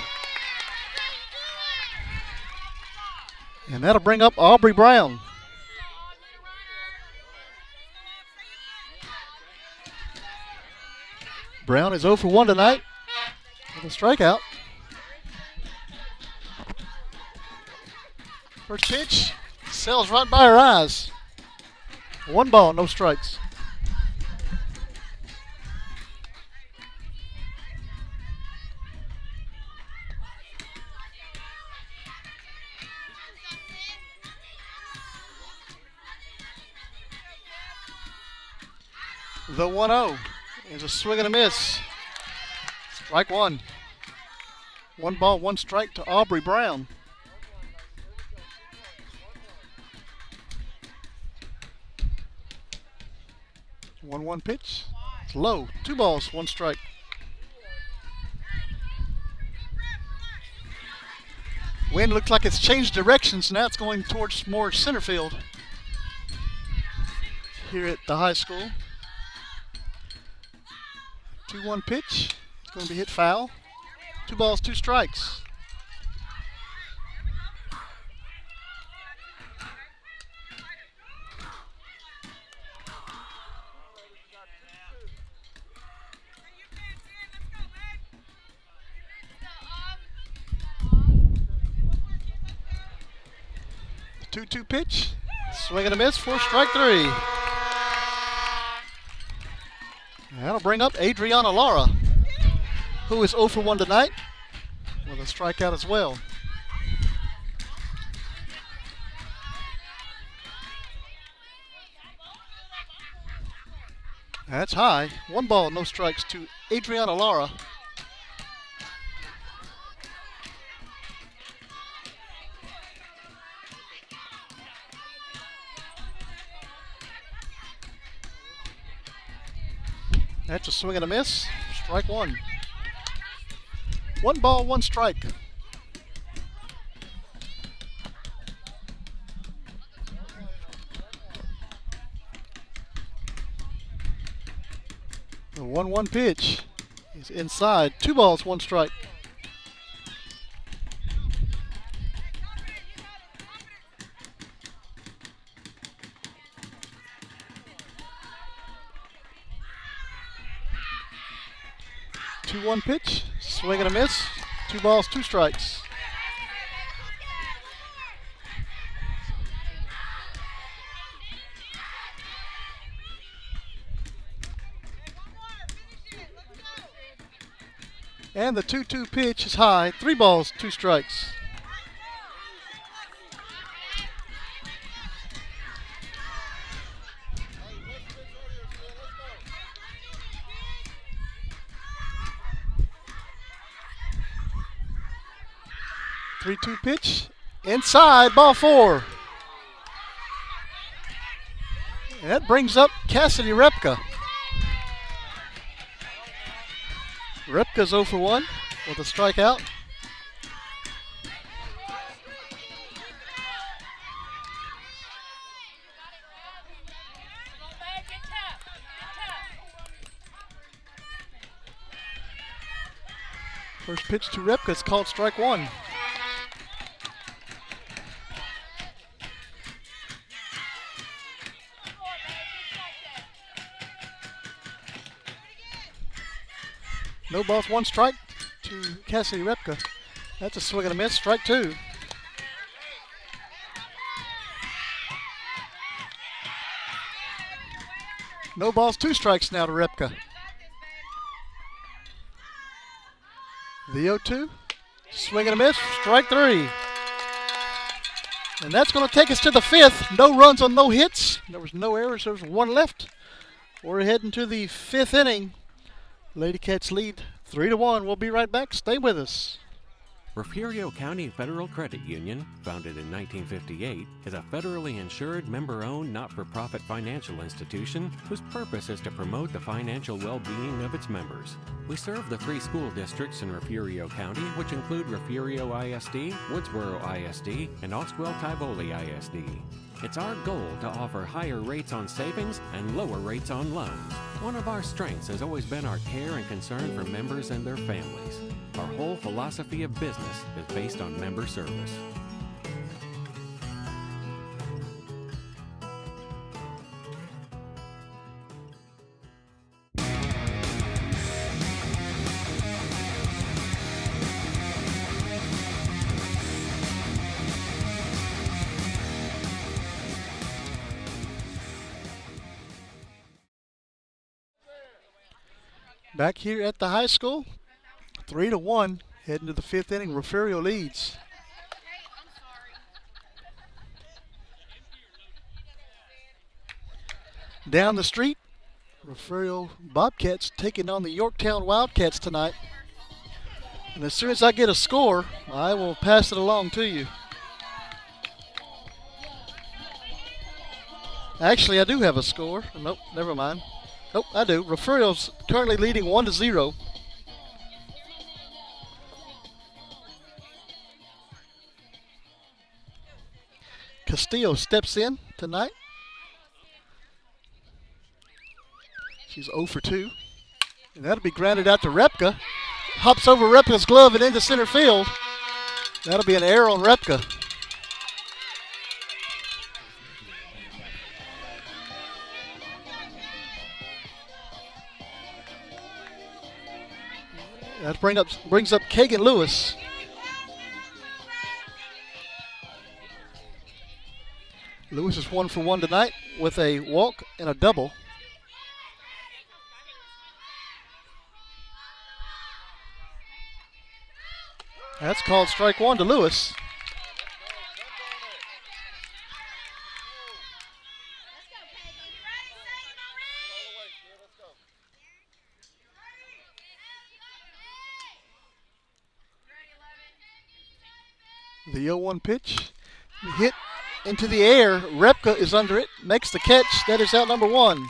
And that'll bring up Aubrey Brown. Brown is 0 for 1 tonight with a strikeout. First pitch sails right by her eyes. 1 ball, no strikes. The 1-0 is a swing and a miss. Strike 1. 1 ball, 1 strike to Aubrey Brown. One pitch. It's low. 2 balls, 1 strike. Wind looks like it's changed directions. Now it's going towards more center field here at the high school. 2-1 pitch. It's going to be hit foul. 2 balls, 2 strikes. The 2-2 pitch. Swing and a miss for strike 3. That'll bring up Adriana Lara, who is 0 for 1 tonight with a strikeout as well. That's high. 1 ball, no strikes to Adriana Lara. That's a swing and a miss. Strike 1. 1 ball, 1 strike. The 1-1 pitch is inside. 2 balls, 1 strike. One pitch, swing and a miss. 2 balls, 2 strikes. And the 2-2 pitch is high. 3 balls, 2 strikes. Three-two pitch, inside, ball 4. And that brings up Cassidy Repka. Repka's 0 for 1 with a strikeout. First pitch to Repka is called strike 1. No balls, 1 strike to Cassidy Repka. That's a swing and a miss, strike 2. No balls, 2 strikes now to Repka. The 0-2. Swing and a miss. Strike three. And that's going to take us to the fifth. No runs on no hits. There was no errors. There was one left. We're heading to the fifth inning. Lady Cats lead 3-1. We'll be right back. Stay with us. Refugio County Federal Credit Union, founded in 1958, is a federally insured, member-owned, not-for-profit financial institution whose purpose is to promote the financial well-being of its members. We serve the 3 school districts in Refugio County, which include Refugio ISD, Woodsboro ISD, and Oswell-Tivoli ISD. It's our goal to offer higher rates on savings and lower rates on loans. One of our strengths has always been our care and concern for members and their families. Our whole philosophy of business is based on member service. Back here at the high school, 3-1, heading to the fifth inning. Refugio leads. Down the street, Refugio Bobcats taking on the Yorktown Wildcats tonight. And as soon as I get a score, I will pass it along to you. Actually, I do have a score. Nope, never mind. Nope, I do. Refugio's currently leading 1-0. Castillo steps in tonight. She's 0 for 2. And that'll be grounded out to Repka. Hops over Repka's glove and into center field. That'll be an error on Repka. That brings up Kagan Lewis. Lewis is 1 for 1 tonight with a walk and a double. That's called strike one to Lewis. The 0-1 pitch, hit into the air. Repka is under it, makes the catch. That is out number 1.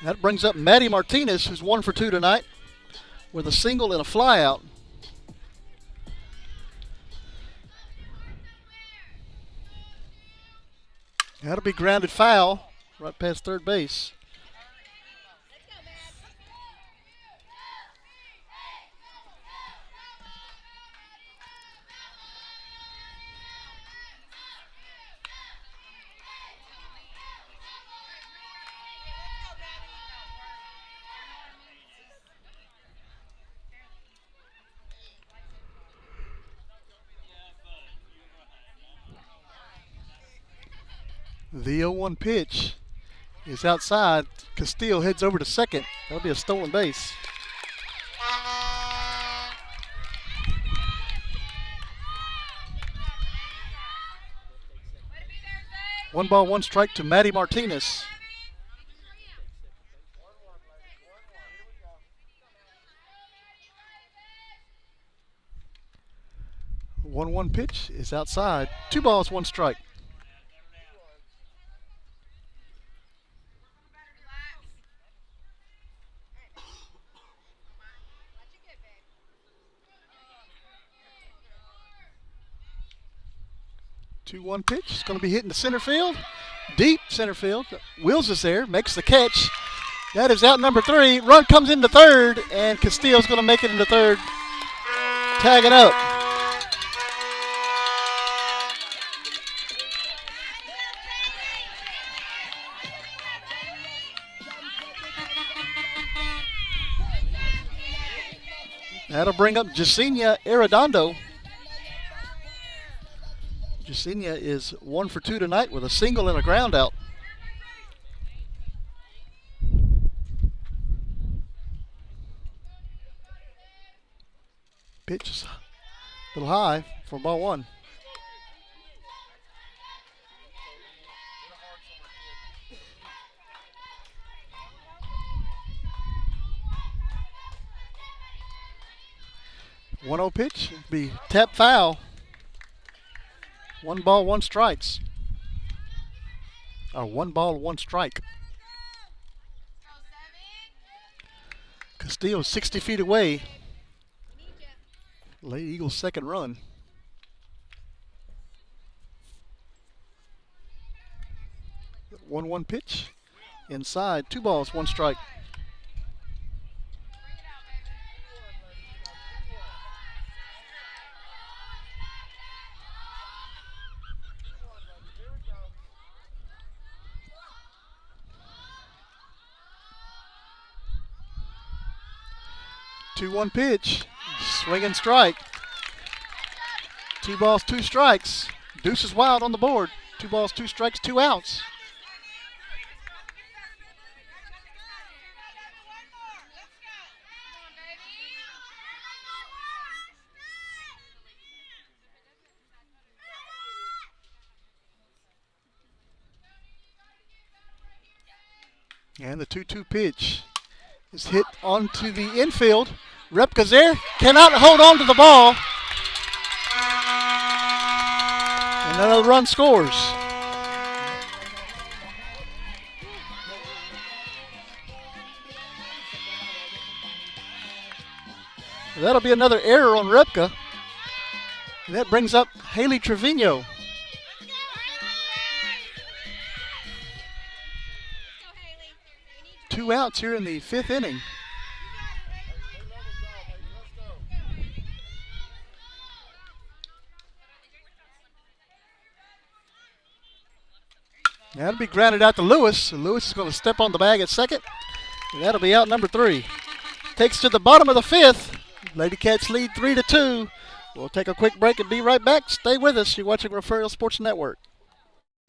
That brings up Maddie Martinez, who's 1 for 2 tonight, with a single and a fly out. That'll be grounded foul right past third base. The 0-1 pitch is outside. Castillo heads over to second. That'll be a stolen base. One ball, one strike to Maddie Martinez. The 1-1 pitch is outside. 2 balls, 1 strike. Two 1 pitch. It's going to be hitting the center field. Deep center field. Wills is there. Makes the catch. That is out number 3. Run comes into third, and Castillo's going to make it into third. Tagging up. That'll bring up Jasenia Arredondo. Jasenia is 1 for 2 tonight with a single and a ground out. Pitch is a little high for ball one. One 0 pitch, be tap foul. 1 ball, 1 strikes. Or 1 ball, 1 strike. Castillo 60 feet away. Lady Eagles' second run. One pitch. Inside, 2 balls, 1 strike. Two-one pitch, swing and strike. 2 balls, 2 strikes. Deuce is wild on the board. 2 balls, 2 strikes, 2 outs. And the 2-2 pitch is hit onto the infield. Repka's there, cannot hold on to the ball. And another run scores. That'll be another error on Repka. And that brings up Haley Trevino. Two outs here in the 5th inning. That'll be grounded out to Lewis. Lewis is going to step on the bag at second. And that'll be out number 3. Takes to the bottom of the 5th. Lady Cats lead 3-2. We'll take a quick break and be right back. Stay with us. You're watching Refugio Sports Network.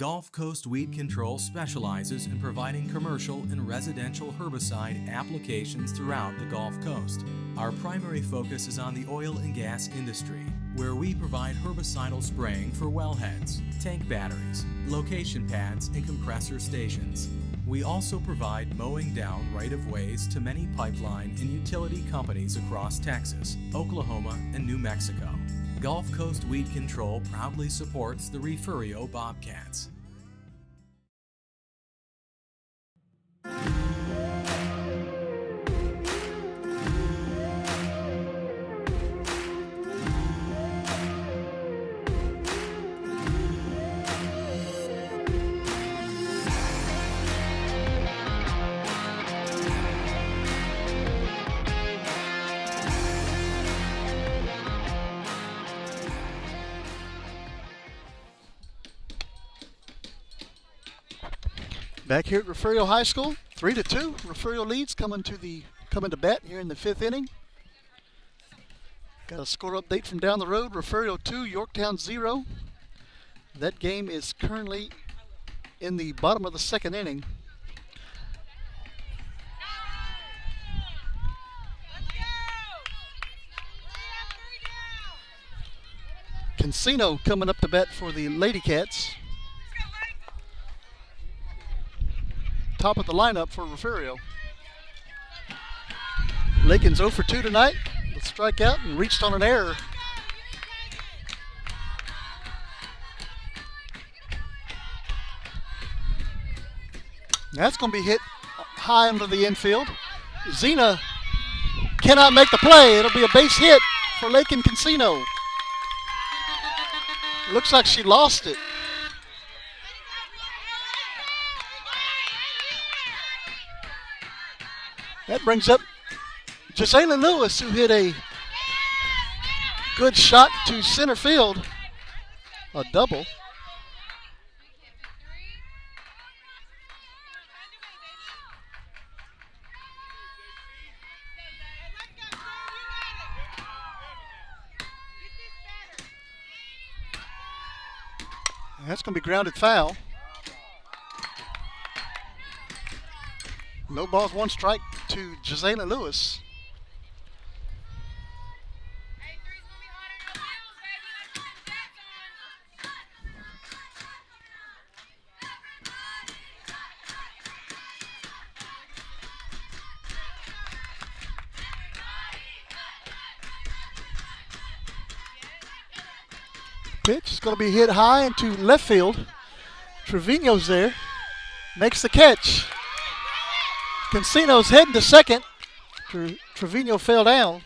Gulf Coast Weed Control specializes in providing commercial and residential herbicide applications throughout the Gulf Coast. Our primary focus is on the oil and gas industry, where we provide herbicidal spraying for wellheads, tank batteries, location pads, and compressor stations. We also provide mowing down right-of-ways to many pipeline and utility companies across Texas, Oklahoma, and New Mexico. Gulf Coast Weed Control proudly supports the Refugio Bobcats. Back here at Refugio High School, 3-2. Refugio leads coming to bat here in the 5th inning. Got a score update from down the road. Refugio 2, Yorktown 0. That game is currently in the bottom of the 2nd inning. Cancino coming up to bat for the Lady Cats. Top of the lineup for Refugio. Lakin's 0 for 2 tonight. Let's strike out and reached on an error. That's going to be hit high under the infield. Zena cannot make the play. It'll be a base hit for Lakin Cancino. Looks like she lost it. That brings up Gisela Lewis, who hit a good shot to center field, a double. That's going to be grounded foul. No balls, one strike to Gisela Lewis. Pitch is going to be hit high into left field. Trevino's there. Makes the catch. Cancino's heading to second. Trevino fell down.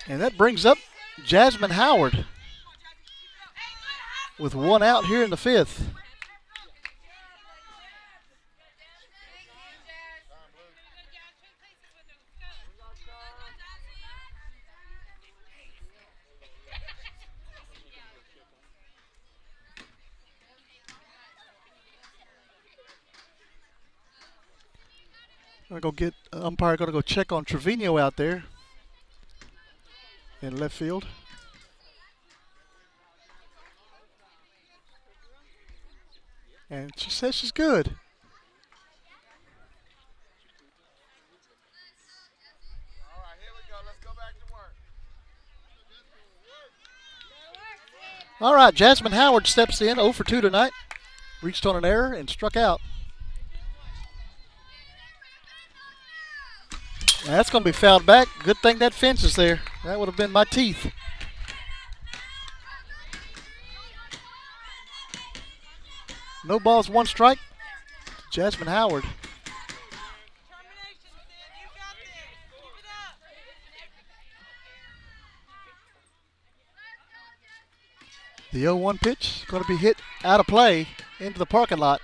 And that brings up Jasmine Howard with one out here in the fifth. I'm gonna go get umpire. Gonna go check on Trevino out there in left field. And she says she's good. All right, here we go. Let's go back to work. All right, Jasmine Howard steps in, 0 for 2 tonight. Reached on an error and struck out. That's going to be fouled back. Good thing that fence is there. That would have been my teeth. No balls, one strike. Jasmine Howard. The 0-1 pitch is going to be hit out of play into the parking lot.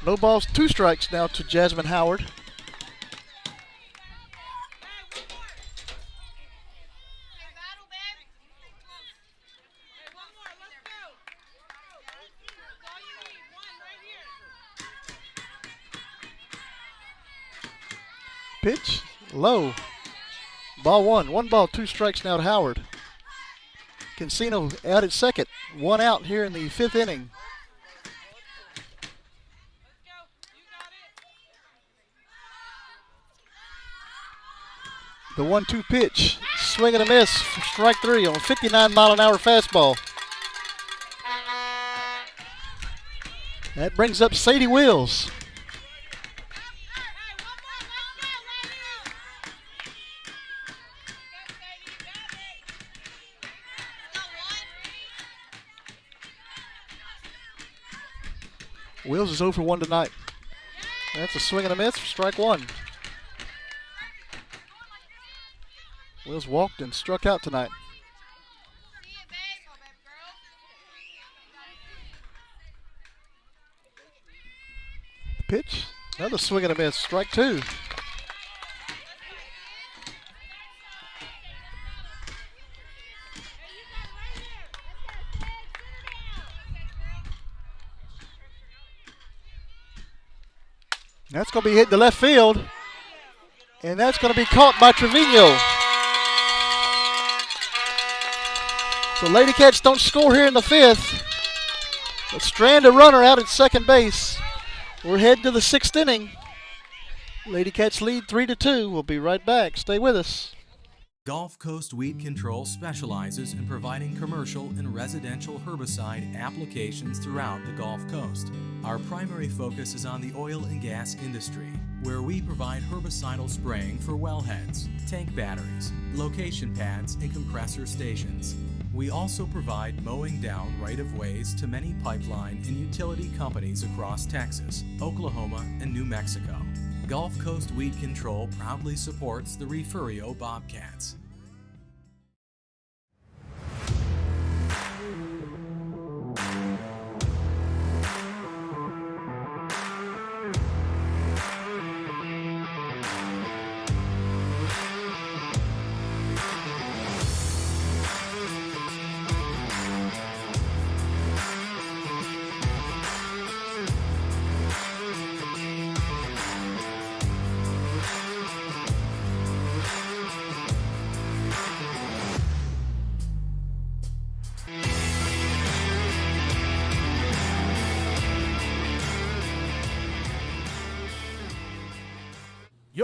No balls, 2 strikes now to Jasmine Howard. Pitch, low. Ball 1. 1 ball, 2 strikes now to Howard. Cancino out at second. 1 out here in the 5th inning. The 1-2 pitch, swing and a miss, strike 3 on a 59-mile-an-hour fastball. That brings up Sadie Wills. Wills is 0 for 1 tonight. That's a swing and a miss, strike 1. Wills walked and struck out tonight. Pitch, another swing and a miss, strike 2. That's going to be hit to left field, and that's going to be caught by Trevino. So Lady Cats don't score here in the 5th, but strand a runner out at second base. We're heading to the 6th inning. Lady Cats lead 3-2. We'll be right back. Stay with us. Gulf Coast Weed Control specializes in providing commercial and residential herbicide applications throughout the Gulf Coast. Our primary focus is on the oil and gas industry, where we provide herbicidal spraying for wellheads, tank batteries, location pads, and compressor stations. We also provide mowing down right-of-ways to many pipeline and utility companies across Texas, Oklahoma, and New Mexico. Gulf Coast Weed Control proudly supports the Refugio Bobcats.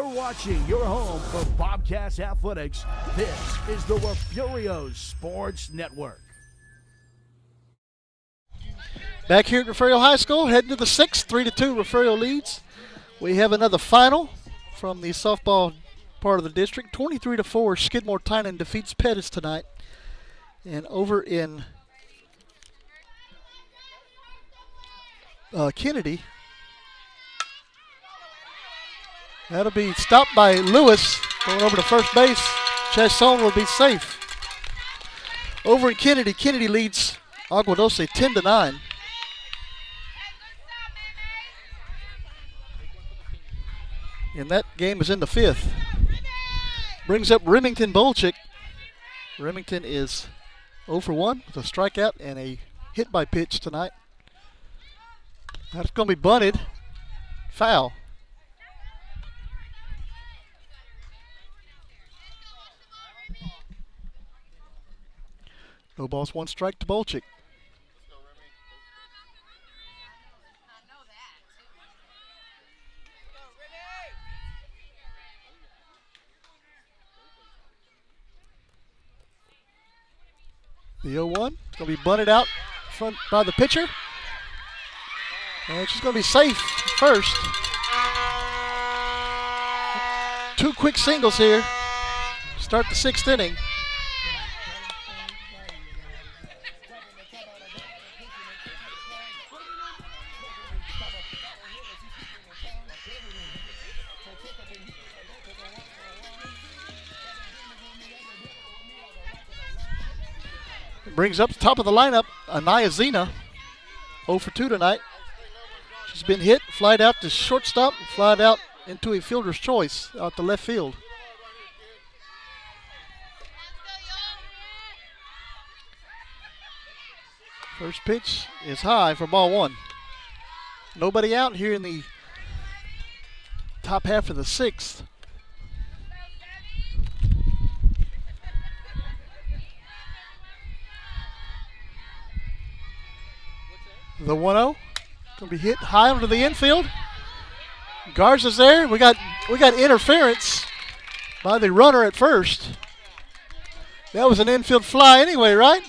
You're watching your home for Bobcats athletics. This is the Refugio Sports Network. Back here at Refugio High School, heading to the 6th, 3-2 Refugio leads. We have another final from the softball part of the district. 23-4, Skidmore Tynan defeats Pettis tonight. And over in Kennedy, that'll be stopped by Lewis going over to first base. Chasson will be safe. Over in Kennedy, Kennedy leads Aguadose 10-9. And that game is in the 5th. Brings up Remington Bolchik. Remington is 0 for 1 with a strikeout and a hit by pitch tonight. That's going to be bunted. Foul. No balls, 1 strike to Bolchik. The 0-1. It's going to be bunted out front by the pitcher. And she's going to be safe first. 2 quick singles here. Start the 6th inning. Brings up the top of the lineup, Anaya Zena, 0 for 2 tonight. She's been hit, flied out to shortstop, flied out into a fielder's choice out to left field. First pitch is high for ball 1. Nobody out here in the top half of the 6th. The 1-0 going to be hit high onto the infield. Garza's there. We got interference by the runner at first. That was an infield fly anyway, right?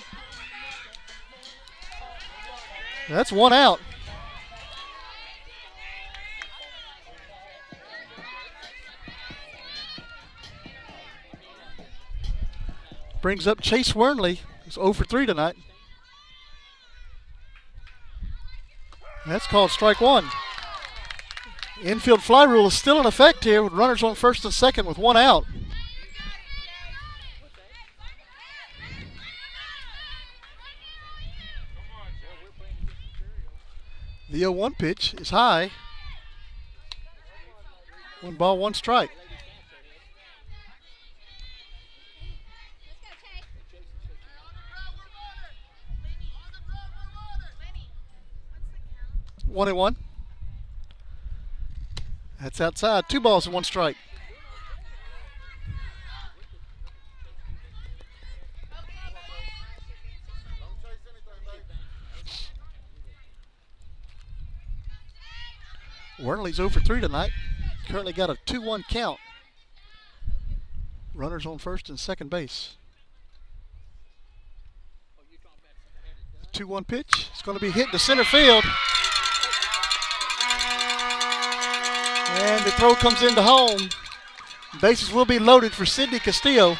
That's 1 out. Brings up Chase Wernley, who's 0 for 3 tonight. That's called strike 1. Infield fly rule is still in effect here with runners on first and second with 1 out. The 0-1 pitch is high. 1 ball, 1 strike. One and 1. That's outside. 2 balls and 1 strike. Wernley's 0 for 3 tonight. Currently got a 2-1 count. Runners on first and second base. 2-1 pitch. It's going to be hit to center field. And the throw comes into home. Bases will be loaded for Sydney Castillo.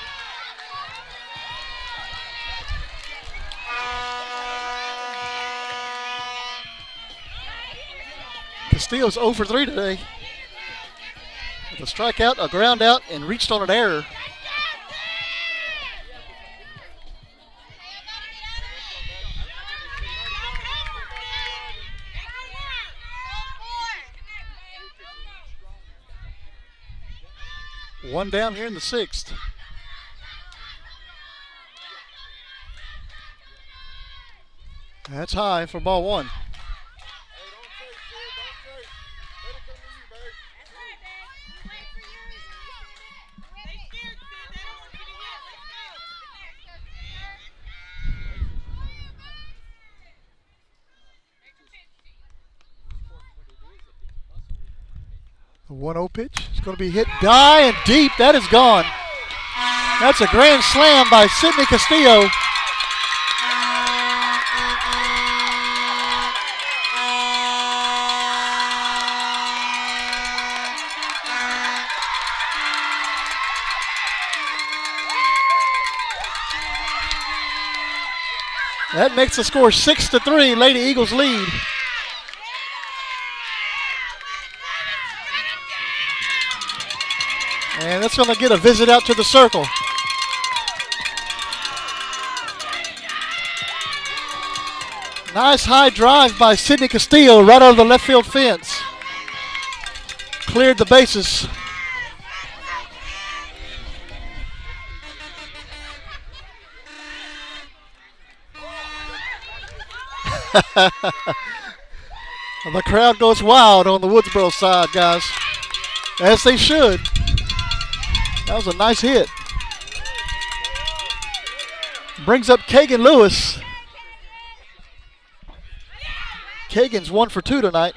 Castillo's 0 for 3 today. With a strikeout, a ground out, and reached on an error. One down here in the 6th. That's high for ball 1. The 1-0 pitch is going to be hit high and deep. That is gone. That's a grand slam by Sidney Castillo. That makes the score 6-3. Lady Eagles lead. And that's going to get a visit out to the circle. Nice high drive by Sidney Castillo right over the left field fence. Cleared the bases. The crowd goes wild on the Woodsboro side, guys. As they should. That was a nice hit. Brings up Kagan Lewis. Kagan's 1 for 2 tonight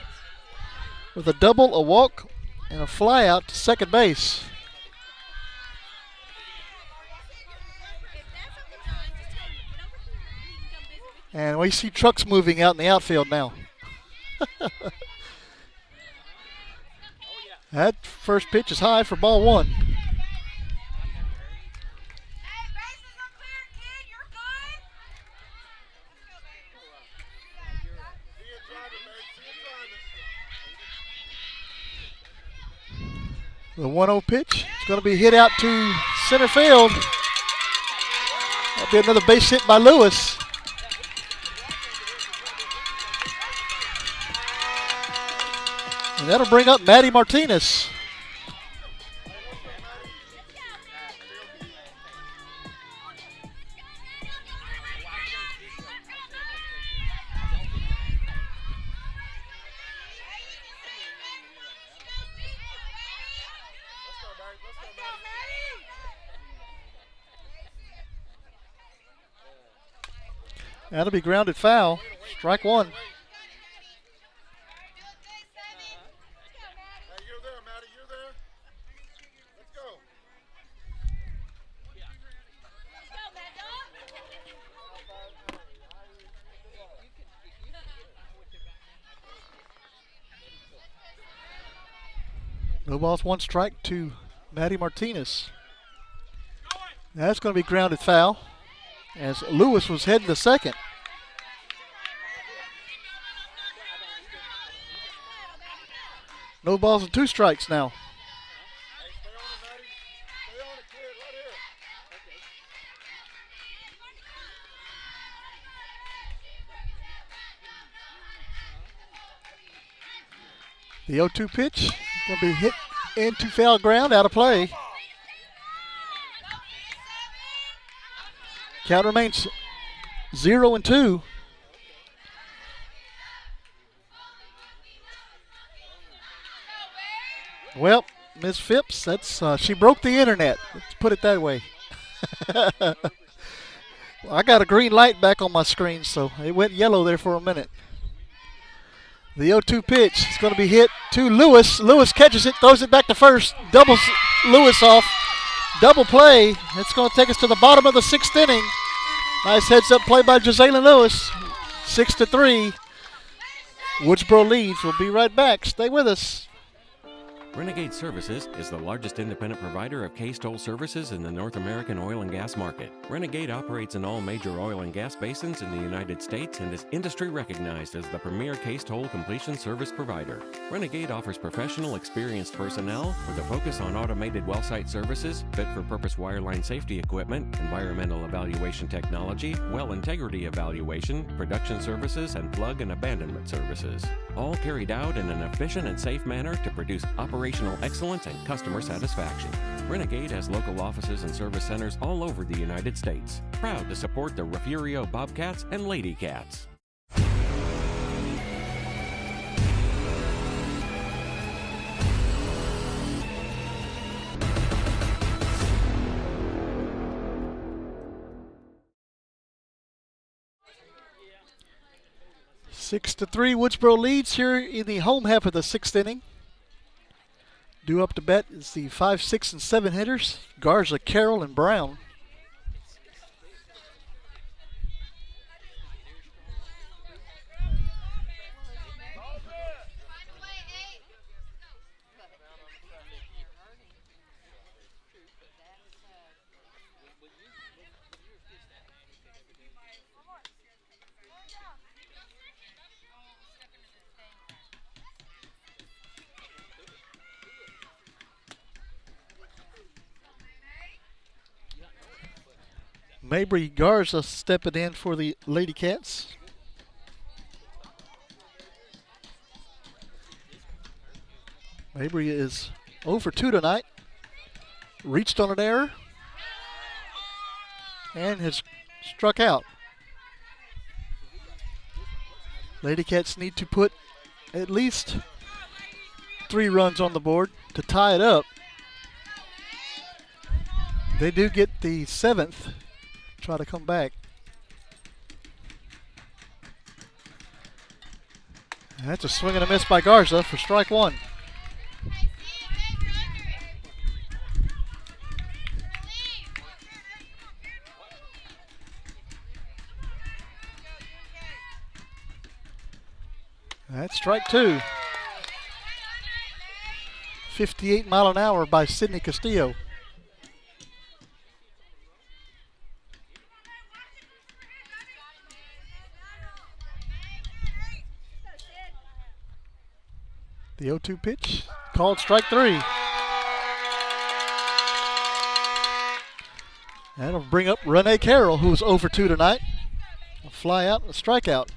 with a double, a walk, and a fly out to second base. And we see trucks moving out in the outfield now. That first pitch is high for ball 1. The 1-0 pitch is going to be hit out to center field. That'll be another base hit by Lewis. And that'll bring up Maddie Martinez. That'll be grounded foul. Strike 1. No balls, 1 strike to Maddie Martinez. That's going to be grounded foul as Lewis was heading to second. No balls and 2 strikes now. The 0-2 pitch is going to be hit into foul ground, out of play. Count remains 0-2. Well, Ms. Phipps, that's she broke the internet. Let's put it that way. I got a green light back on my screen, so it went yellow there for a minute. The 0-2 pitch is going to be hit to Lewis. Lewis catches it, throws it back to first, doubles Lewis off. Double play. It's going to take us to the bottom of the 6th inning. Nice heads-up play by Jazalyn Lewis. 6-3. Woodsboro leads. We'll be right back. Stay with us. Renegade Services is the largest independent provider of case-toll services in the North American oil and gas market. Renegade operates in all major oil and gas basins in the United States and is industry recognized as the premier case-toll completion service provider. Renegade offers professional, experienced personnel with a focus on automated well site services, fit-for-purpose wireline safety equipment, environmental evaluation technology, well integrity evaluation, production services, and plug and abandonment services. All carried out in an efficient and safe manner to produce operational excellence and customer satisfaction. Renegade has local offices and service centers all over the United States. Proud to support the Refugio Bobcats and Lady Cats. Six to 3, Woodsboro leads here in the home half of the 6th inning. Due up to bat is the 5, 6, and 7 hitters, Garza, Carroll, and Brown. Mabry Garza stepping in for the Lady Cats. Mabry is 0 for 2 tonight. Reached on an error and has struck out. Lady Cats need to put at least 3 runs on the board to tie it up. They do get the 7th. Try to come back. That's a swing and a miss by Garza for strike 1. That's strike 2. 58 mile an hour by Sidney Castillo. The 0-2 pitch, called strike 3. That'll bring up Renee Carroll, who's 0 for 2 tonight. A fly out and a strikeout.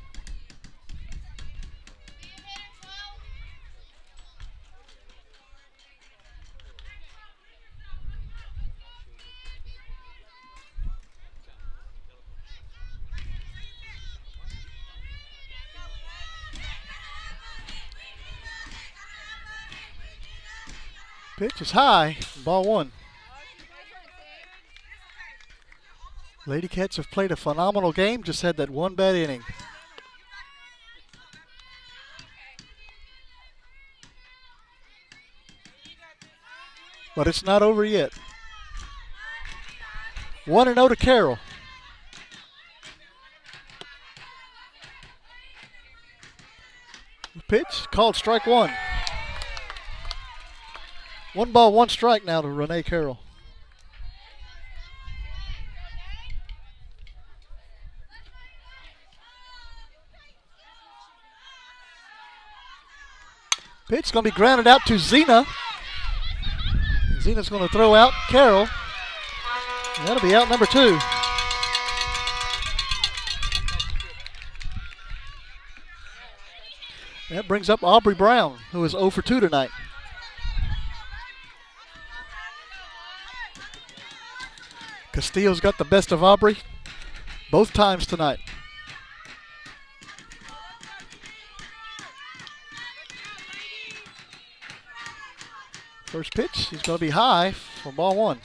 Pitch is high, ball 1. Lady Cats have played a phenomenal game, just had that one bad inning. But it's not over yet. 1-0 to Carroll. Pitch called strike 1. 1 ball, 1 strike now to Renee Carroll. Pitch going to be grounded out to Zena. Zena's going to throw out Carroll. And that'll be out number 2. That brings up Aubrey Brown, who is 0 for 2 tonight. Castillo's got the best of Aubrey both times tonight. First pitch is going to be high for ball 1.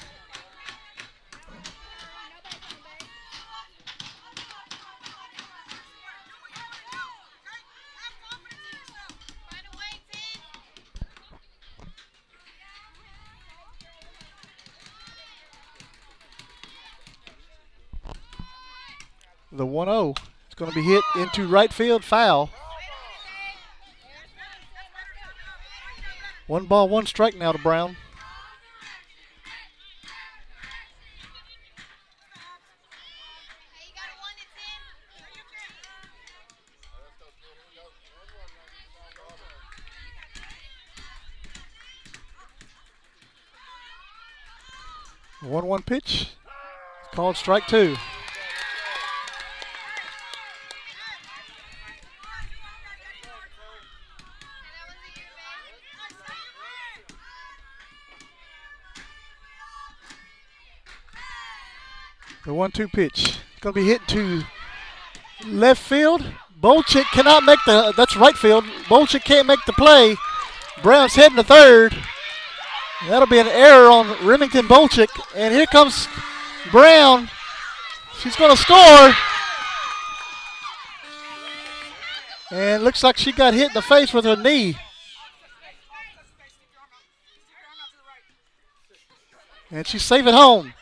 The 1-0 is going to be hit into right field, foul. 1 ball, 1 strike now to Brown. The 1-1 pitch, called strike 2. The 1-2 pitch. It's going to be hit to left field. Bolchik cannot make that's right field. Bolchik can't make the play. Brown's heading to third. That'll be an error on Remington Bolchik. And here comes Brown. She's going to score. And looks like she got hit in the face with her knee. And she's safe at home.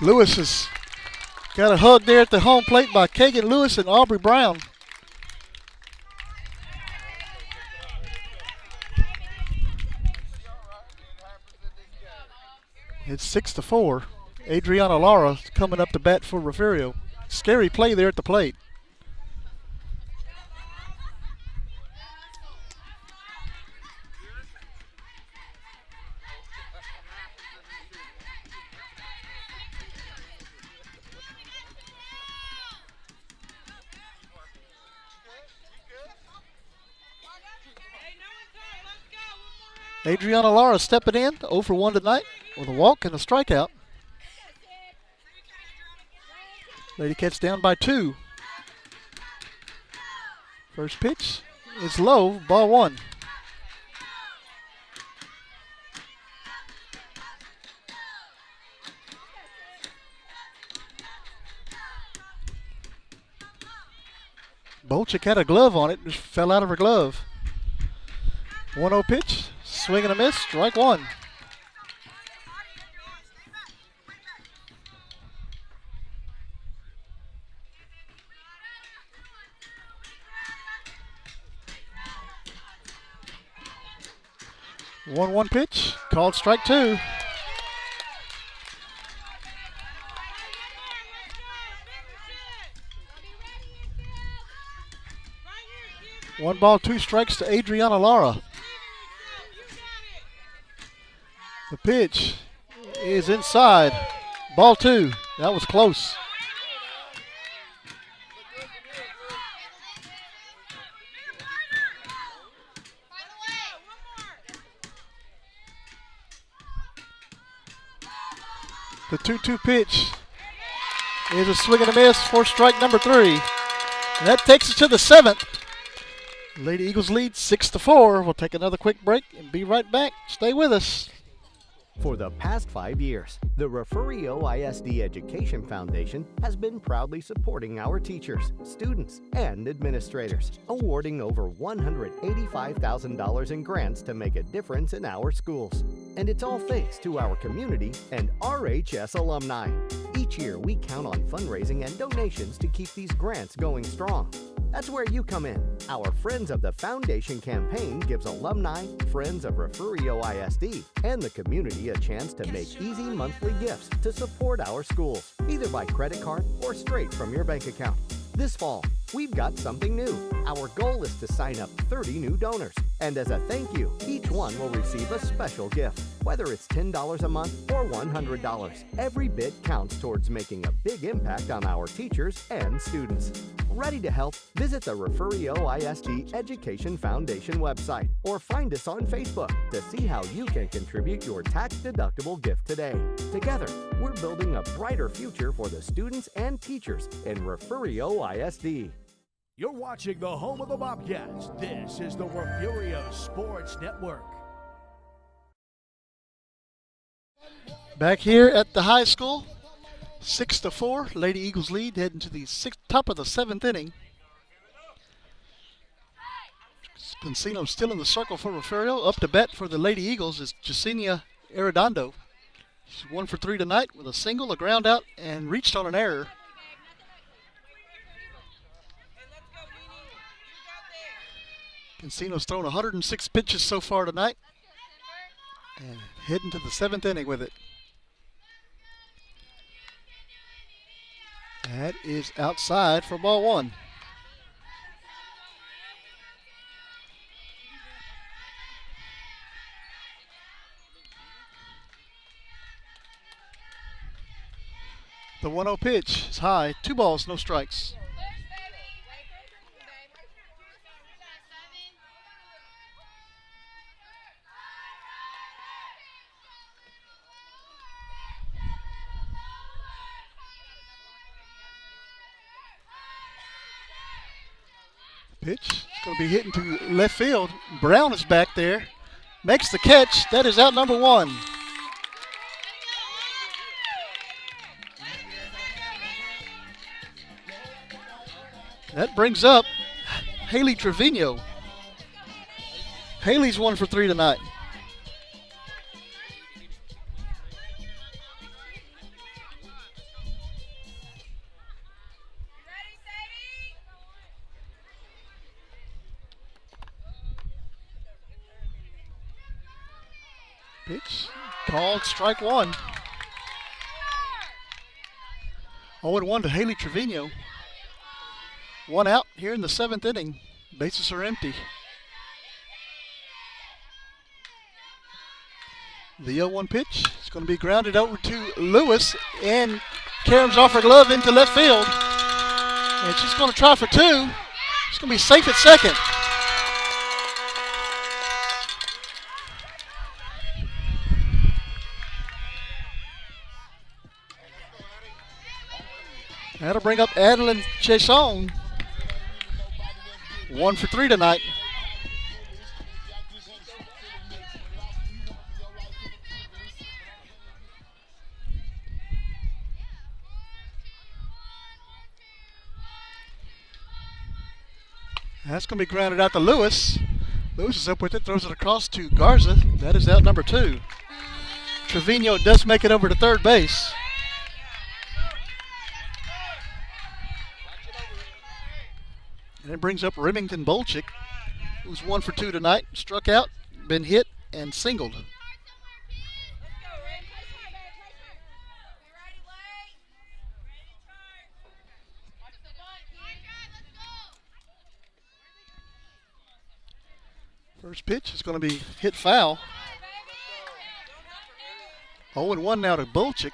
Lewis has got a hug there at the home plate by Kagan Lewis and Aubrey Brown. It's 6-4. Adriana Lara coming up to bat for Refugio. Scary play there at the plate. Adriana Lara stepping in, 0 for 1 tonight with a walk and a strikeout. Lady Cats down by 2. First pitch is low, ball 1. Bolchik had a glove on it, just fell out of her glove. 1-0 pitch, swing and a miss, strike 1. One pitch, called strike 2. One ball, 2 strikes to Adriana Lara. The pitch is inside. Ball 2. That was close. The 2-2 pitch is a swing and a miss for strike number 3. And that takes us to the 7th. Lady Eagles lead 6-4. We'll take another quick break and be right back. Stay with us. For the past 5 years, the Refugio ISD Education Foundation has been proudly supporting our teachers, students, and administrators, awarding over $185,000 in grants to make a difference in our schools. And it's all thanks to our community and RHS alumni. Each year, we count on fundraising and donations to keep these grants going strong. That's where you come in. Our Friends of the Foundation campaign gives alumni, friends of Refugio ISD, and the community a chance to make easy monthly gifts to support our schools, either by credit card or straight from your bank account. This fall, we've got something new. Our goal is to sign up 30 new donors. And as a thank you, each one will receive a special gift. Whether it's $10 a month or $100, every bit counts towards making a big impact on our teachers and students. Ready to help? Visit the Refugio ISD Education Foundation website or find us on Facebook to see how you can contribute your tax-deductible gift today. Together, we're building a brighter future for the students and teachers in Refugio ISD. You're watching the home of the Bobcats. This is the Refugio Sports Network. Back here at the high school, 6-4. Lady Eagles lead, heading to the top of the 7th inning. Encino still in the circle for Refugio. Up to bat for the Lady Eagles is Jasenia Arredondo. She's 1 for 3 tonight with a single, a ground out, and reached on an error. Encino's thrown 106 pitches so far tonight and heading to the 7th inning with it. That is outside for ball 1. The 1-0 pitch is high. 2 balls, no strikes. Pitch going to be hitting to left field. Brown is back there. Makes the catch. That is out number 1. That brings up Haley Trevino. Haley's 1 for 3 tonight. Pitch called, strike 1. 0-1 to Haley Trevino. 1 out here in the 7th inning. Bases are empty. The 0-1 pitch is going to be grounded over to Lewis, and Karen's off her glove into left field. And she's going to try for 2. She's going to be safe at second. That'll bring up Adeline Chesson. 1 for 3 tonight. That's going to be grounded out to Lewis. Lewis is up with it, throws it across to Garza. That is out number 2. Trevino does make it over to third base. And it brings up Remington Bolchik, who's 1 for 2 tonight. Struck out, been hit, and singled. First pitch is going to be hit foul. 0-1 now to Bolchik.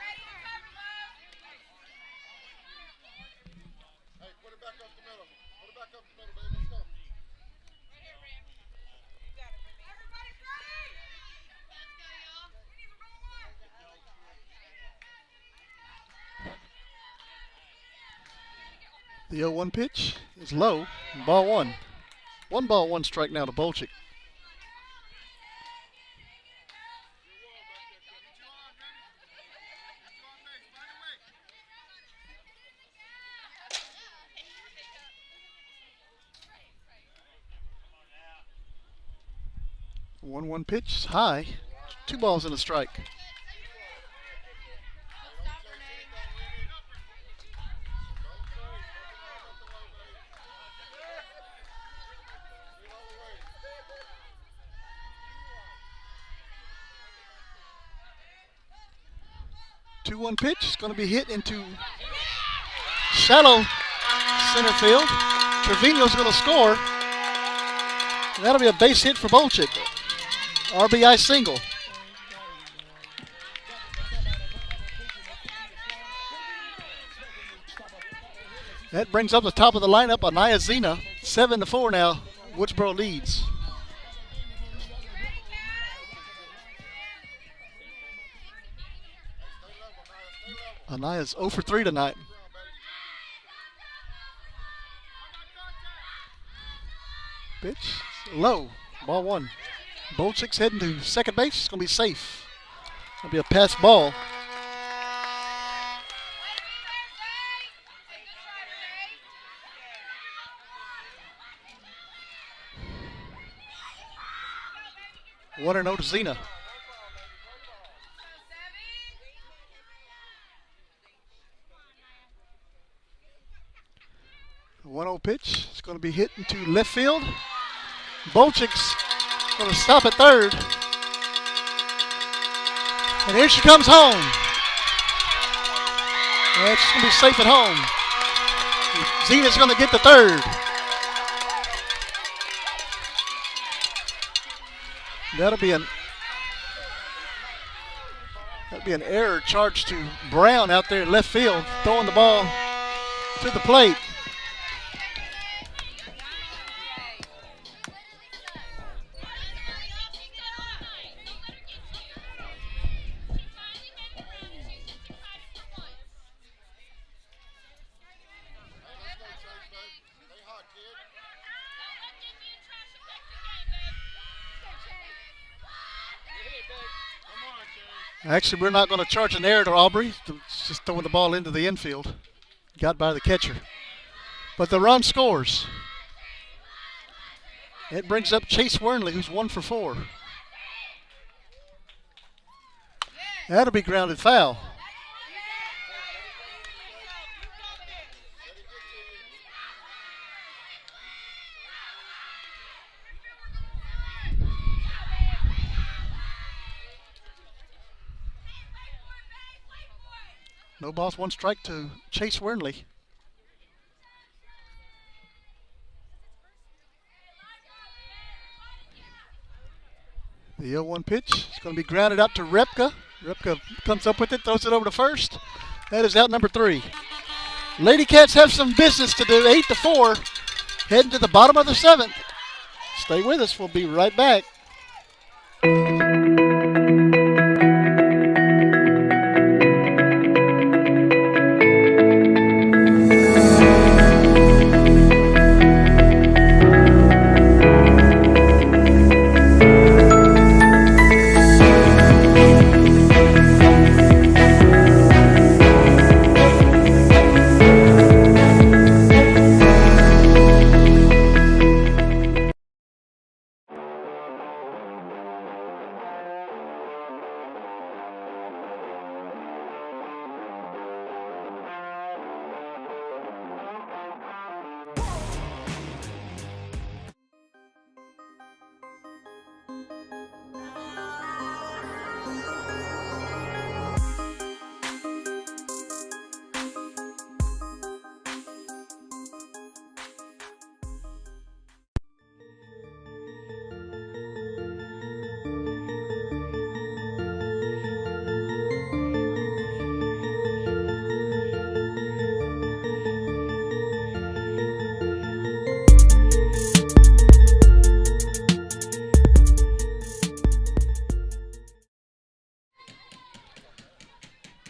The 0-1 pitch is low. Ball 1. 1 ball, 1 strike now to Bolchik. The 1-1 pitch is high. 2 balls and a strike. One pitch is going to be hit into shallow center field. Trevino's going to score. And that'll be a base hit for Bolchik. RBI single. That brings up the top of the lineup, Anaya Zena. 7-4 now. Woodsboro leads. Anaya's 0 for 3 tonight. Pitch low. Ball 1. Bolchik's heading to second base. It's going to be safe. It'll be a pass ball. One and 0 to Zena. 1-0 pitch. It's going to be hit into left field. Bolchik's going to stop at third. And here she comes home. And she's going to be safe at home. Zena's going to get the third. That'll be an error charged to Brown out there in left field, throwing the ball to the plate. Actually, we're not going to charge an error to Aubrey. It's just throwing the ball into the infield. Got by the catcher. But the run scores. It brings up Chase Wernley, who's 1 for 4. That'll be grounded foul. No balls, 1 strike to Chase Wernley. The 0-1 pitch is going to be grounded out to Repka. Repka comes up with it, throws it over to first. That is out number 3. Lady Cats have some business to do. 8-4, heading to the bottom of the 7th. Stay with us. We'll be right back.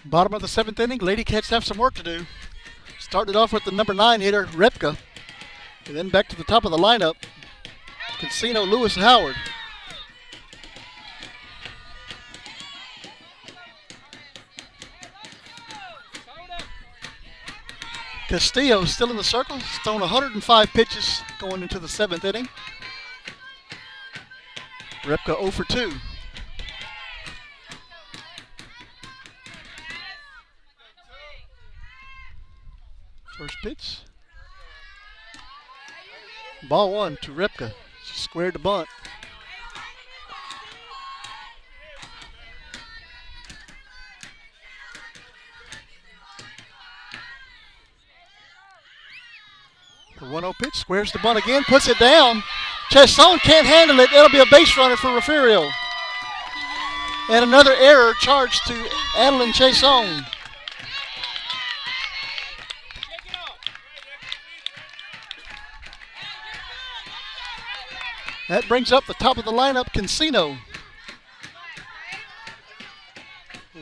Bottom of the 7th inning, Lady Cats have some work to do. Started off with the number 9 hitter, Repka. And then back to the top of the lineup, Casino, Lewis, and Howard. Castillo still in the circle. He's thrown 105 pitches going into the 7th inning. Repka 0 for 2. First pitch. Ball 1 to Repka. She squared the bunt. The 1-0 pitch, squares the bunt again, puts it down. Chesson can't handle it. It'll be a base runner for Refugio. And another error charged to Adeline Chesson. That brings up the top of the lineup, Casino.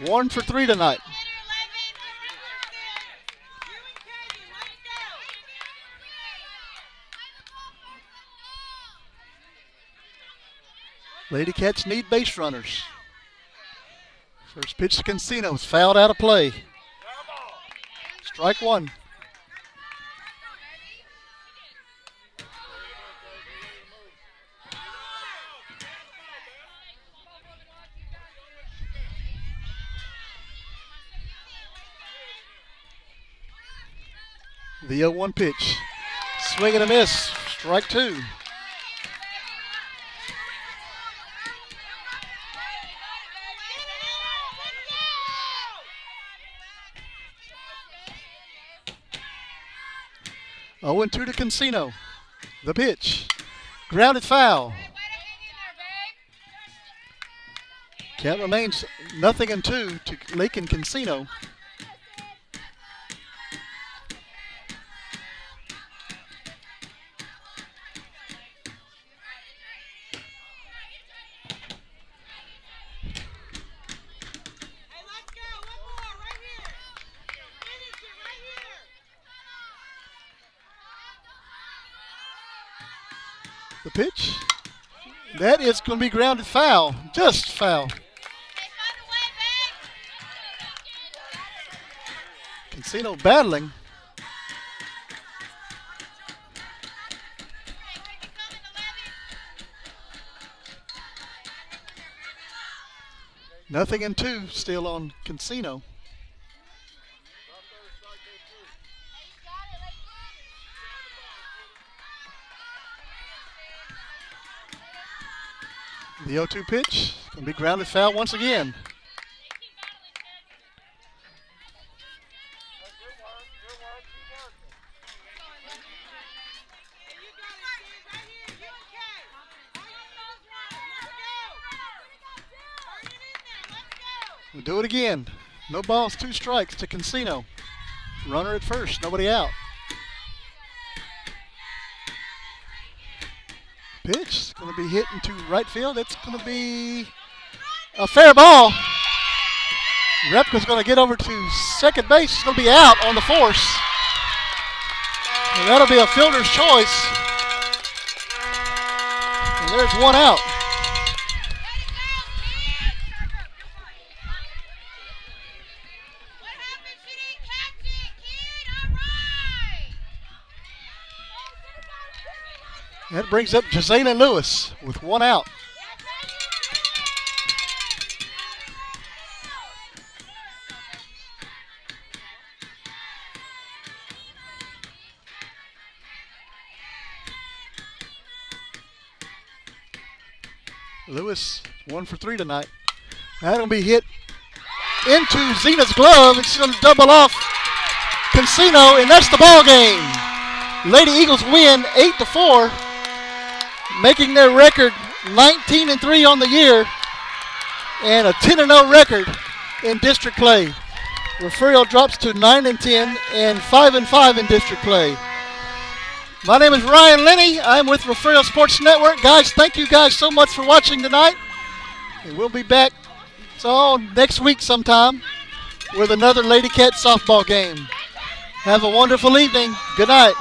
1 for 3 tonight. Lady Cats need base runners. First pitch to Casino is fouled out of play. Strike 1. The 0-1 pitch. Swing and a miss. Strike 2. Oh, 2 to Casino. The pitch. Grounded foul. Count remains 0-2 to Lake and Casino. The pitch. That is going to be grounded foul. Just foul. Encino battling. Nothing in 2 still on Encino. The 0-2 pitch going to be grounded foul once again. We'll do it again. No balls, 2 strikes to Encino. Runner at first, nobody out. Pitch going to be hit into right field. It's going to be a fair ball. Repka's going to get over to second base. It's going to be out on the force. And that'll be a fielder's choice. And there's 1 out. That brings up Jazayna Lewis with 1 out. Lewis 1 for 3 tonight. That'll be hit into Zena's glove. It's going to double off Encino, and that's the ball game. Lady Eagles win 8-4. Making their record 19-3 on the year and a 10-0 record in district play. Refugio drops to 9-10 and 5-5 in district play. My name is Ryan Lenny. I'm with Refugio Sports Network. Guys, thank you guys so much for watching tonight. And we'll be back next week sometime with another Lady Cat softball game. Have a wonderful evening. Good night.